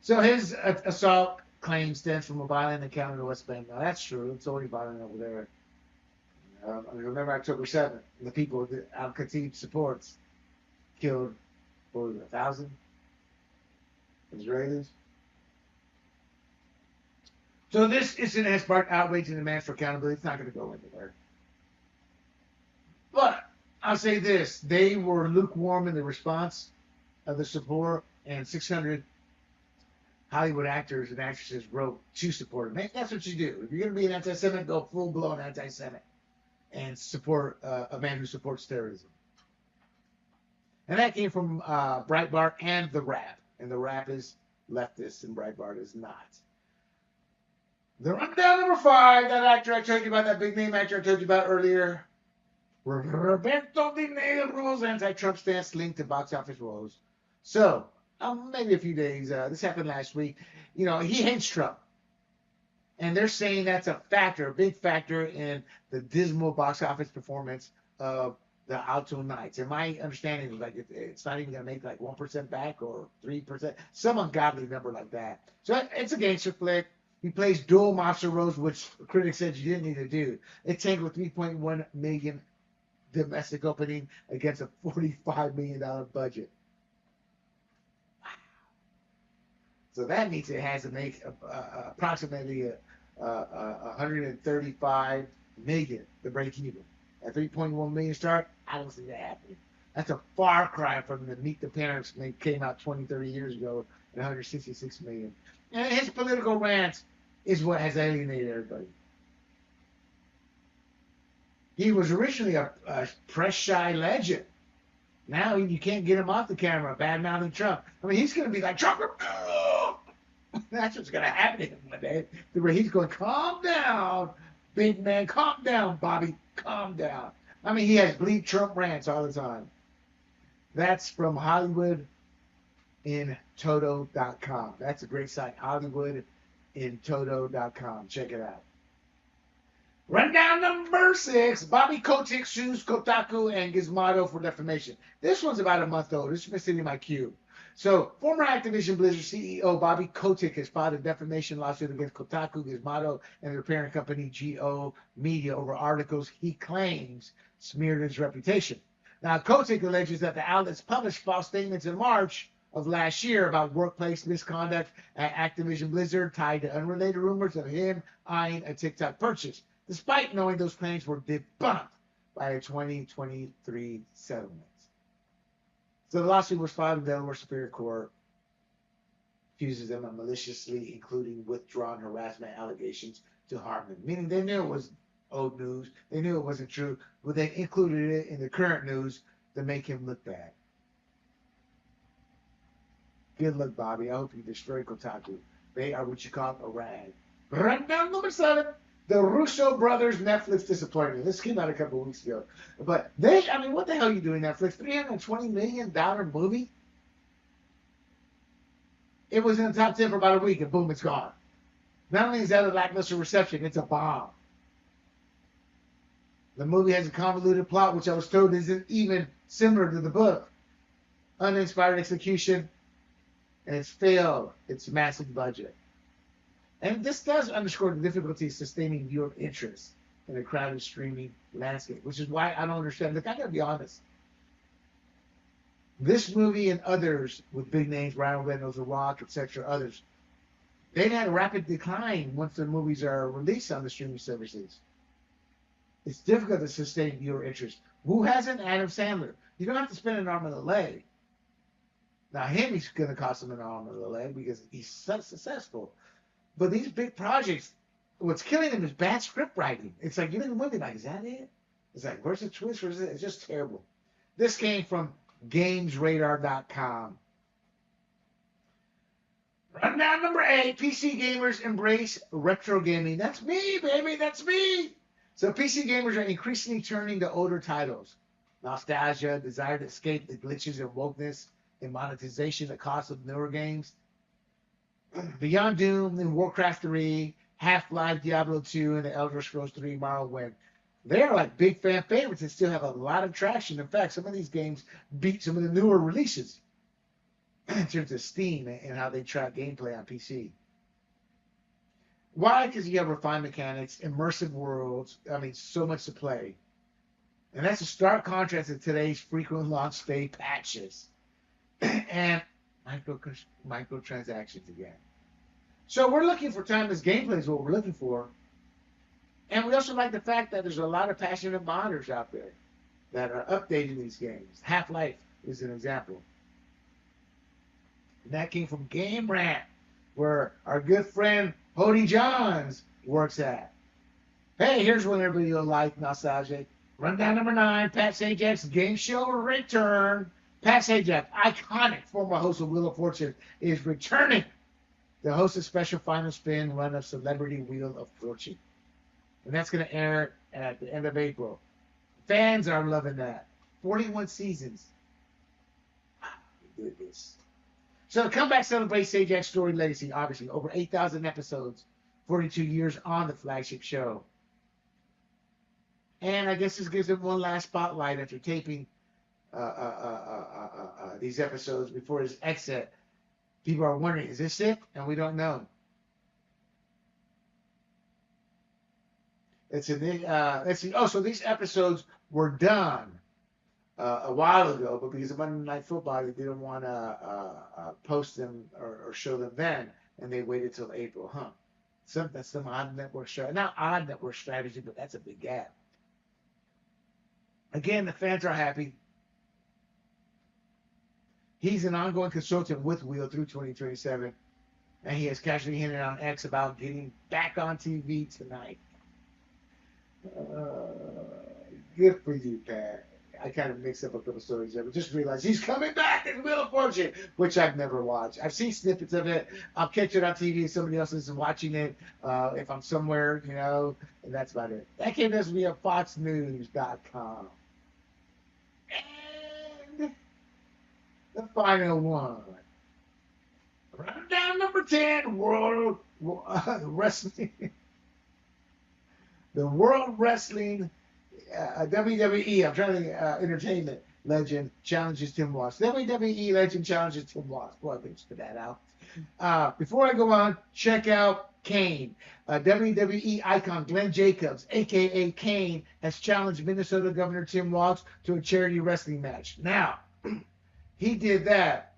So his assault claim stems from a violent encounter in the West Bank. Now that's true. It's always violent over there. I remember October 7th, the people that Al-Khatib supports killed, 1,000 Israelis. So this incident has sparked outrage and demands for accountability. It's not going to go anywhere. But I'll say this: they were lukewarm in the response of the support, and 600 Hollywood actors and actresses wrote to support him. That's what you do. If you're going to be an anti-Semite, go full-blown anti-Semite and support a man who supports terrorism. And that came from Breitbart and The Wrap. And The Wrap is leftist and Breitbart is not. The rundown number 5, that actor I told you about, that big name actor I told you about earlier, Roberto De Niro's anti-Trump stance linked to box office woes. So, maybe a few days, this happened last week, he hates Trump. And they're saying that's a factor, a big factor in the dismal box office performance of the Alto Nights. And my understanding is like it's not even going to make like 1% back or 3%, some ungodly number like that. So it's a gangster flick. He plays dual mobster roles, which critics said you didn't need to do. It tanked with $3.1 million domestic opening against a $45 million budget. Wow. So that means it has to make approximately $135 million to break even. At $3.1 million start, I don't see that happening. That's a far cry from the Meet the Parents that came out 20, 30 years ago at $166 million. And his political rants is what has alienated everybody. He was originally a press-shy legend. Now you can't get him off the camera bad-mouthing Trump. I mean, he's going to be like, Trump. That's what's going to happen to him one day. Where he's going, calm down, big man. Calm down, Bobby. Calm down. I mean, he has bleep Trump rants all the time. That's from HollywoodInToto.com. That's a great site, HollywoodInToto.com. Check it out. Rundown number 6. Bobby Kotick sues Kotaku and Gizmodo for defamation. This one's about a month old. This has been sitting in my queue. So, former Activision Blizzard CEO Bobby Kotick has filed a defamation lawsuit against Kotaku, Gizmodo, and their parent company, GO Media, over articles he claims smeared his reputation. Now, Kotick alleges that the outlets published false statements in March of last year about workplace misconduct at Activision Blizzard tied to unrelated rumors of him eyeing a TikTok purchase, despite knowing those claims were debunked by a 2023 settlement. So the lawsuit was filed in Delaware Superior Court, accuses them of maliciously including withdrawn harassment allegations to harm them, meaning they knew it was old news, they knew it wasn't true, but they included it in the current news to make him look bad. Good luck, Bobby. I hope you destroy Kotaku. They are what you call a rag. Rundown number 7. The Russo brothers Netflix disappointment. This came out a couple of weeks ago. But what the hell are you doing, Netflix? $320 million movie? It was in the top 10 for about a week, and boom, it's gone. Not only is that a lackluster reception, it's a bomb. The movie has a convoluted plot, which I was told isn't even similar to the book. Uninspired execution, and it's failed its massive budget. And this does underscore the difficulty of sustaining viewer interest in a crowded streaming landscape, which is why I don't understand. Look, I gotta be honest. This movie and others with big names, Ryan Reynolds, The Rock, etc., others, they've had a rapid decline once their movies are released on the streaming services. It's difficult to sustain viewer interest. Who hasn't? Adam Sandler. You don't have to spend an arm and a leg. Now, him, he's going to cost him an arm and a leg because he's so successful. But these big projects, what's killing them is bad script writing. It's like, you know, the movie, like, is that it? It's like, where's the twist? Where's it? It's just terrible. This came from GamesRadar.com. Rundown number 8. PC gamers embrace retro gaming. That's me, baby. That's me. So PC gamers are increasingly turning to older titles. Nostalgia, desire to escape the glitches and wokeness and monetization at cost of newer games. Beyond Doom and Warcraft 3, Half-Life, Diablo 2, and the Elder Scrolls 3 Morrowind. They're like big fan favorites and still have a lot of traction. In fact, some of these games beat some of the newer releases in terms of Steam and how they track gameplay on PC. Why? Because you have refined mechanics, immersive worlds, so much to play. And that's a stark contrast to today's frequent launch day patches and microtransactions again. So we're looking for timeless gameplay is what we're looking for. And we also like the fact that there's a lot of passionate modders out there that are updating these games. Half-Life is an example. And that came from Game Rant, where our good friend Hody Johns works at. Hey, here's one everybody will like, nostalgic. Rundown number 9, Pat Sajak's game show return. Pat Sajak, iconic former host of Wheel of Fortune, is returning to host a special final spin run of Celebrity Wheel of Fortune. And that's going to air at the end of April. Fans are loving that. 41 seasons. Wow, goodness. So the comeback celebrates Sajak's story legacy, obviously. Over 8,000 episodes, 42 years on the flagship show. And I guess this gives him one last spotlight after taping these episodes before his exit. People are wondering, is this it? And we don't know. Let's see. Oh, so these episodes were done a while ago, but because of Monday Night Football, they didn't want to post them or show them then, and they waited till April. That's some odd network strategy. Not odd network strategy, but that's a big gap. Again, the fans are happy. He's an ongoing consultant with Wheel through 2027, and he has casually hinted on X about getting back on TV tonight. Good for you, Pat. I kind of mixed up a couple stories there, but just realized he's coming back in Wheel of Fortune, which I've never watched. I've seen snippets of it. I'll catch it on TV if somebody else isn't watching it, if I'm somewhere, and that's about it. That came to us via FoxNews.com. And the final one. Rundown number 10, World Wrestling. The World Wrestling WWE, I'm trying to entertainment legend challenges Tim Walz. WWE legend challenges Tim Walz. Boy, thanks for that out. Before I go on, check out Kane. WWE icon Glenn Jacobs, a.k.a. Kane, has challenged Minnesota Governor Tim Walz to a charity wrestling match. Now, he did that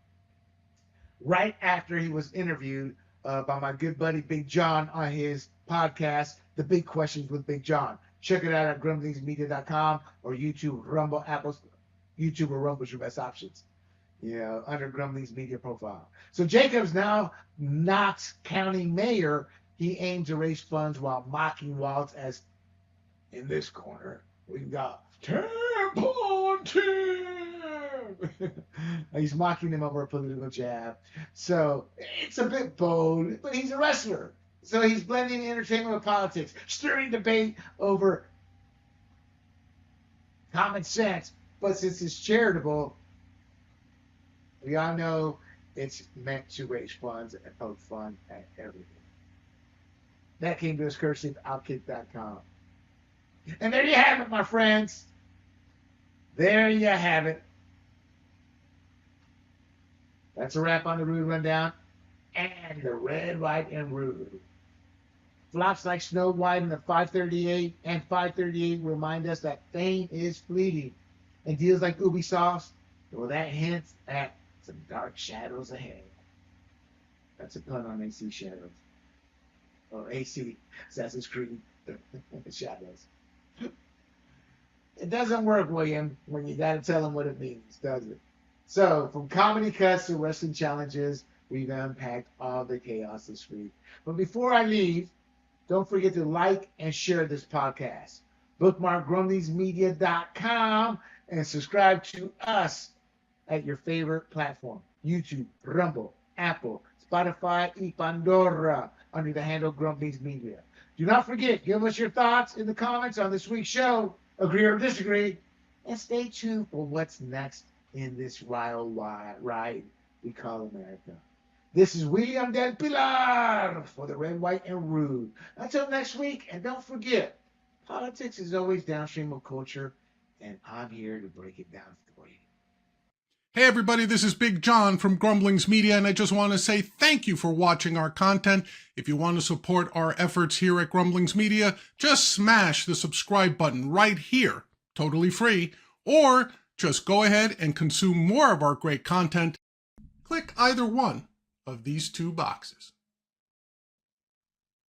right after he was interviewed by my good buddy Big John on his podcast, The Big Questions with Big John. Check it out at grumblingsmedia.com or YouTube, Rumble, Apple, YouTube or Rumble's your best options. Under Grumblings Media profile. So Jacobs, now Knox County Mayor, he aims to raise funds while mocking Walz as, in this corner, we've got Tampon Tim. He's mocking him over a political jab. So it's a bit bold, but he's a wrestler. So he's blending entertainment with politics, stirring debate over common sense. But since it's charitable, we all know it's meant to raise funds and poke fun at everything. That came to us courtesy of Outkick.com. And there you have it, my friends. There you have it. That's a wrap on the Rude Rundown and the Red, White, and Rude. Flops like Snow White in the 538 and 538 remind us that fame is fleeting. And deals like Ubisoft, well, that hints at some dark shadows ahead. That's a pun on AC Shadows. Or AC, Assassin's Creed Shadows. It doesn't work, William, when you gotta tell them what it means, does it? So, from comedy cuts to wrestling challenges, we've unpacked all the chaos this week. But before I leave, don't forget to like and share this podcast. Bookmark grumblingsmedia.com and subscribe to us at your favorite platform. YouTube, Rumble, Apple, Spotify, and Pandora under the handle Grumblings Media. Do not forget, give us your thoughts in the comments on this week's show, agree or disagree, and stay tuned for what's next in this wild ride we call America. This is William Del Pilar for the Red, White, and Rude. Until next week, and don't forget, politics is always downstream of culture, and I'm here to break it down for you. Hey everybody, this is Big John from Grumblings Media, and I just want to say thank you for watching our content. If you want to support our efforts here at Grumblings Media, just smash the subscribe button right here, totally free, or just go ahead and consume more of our great content. Click either one of these two boxes.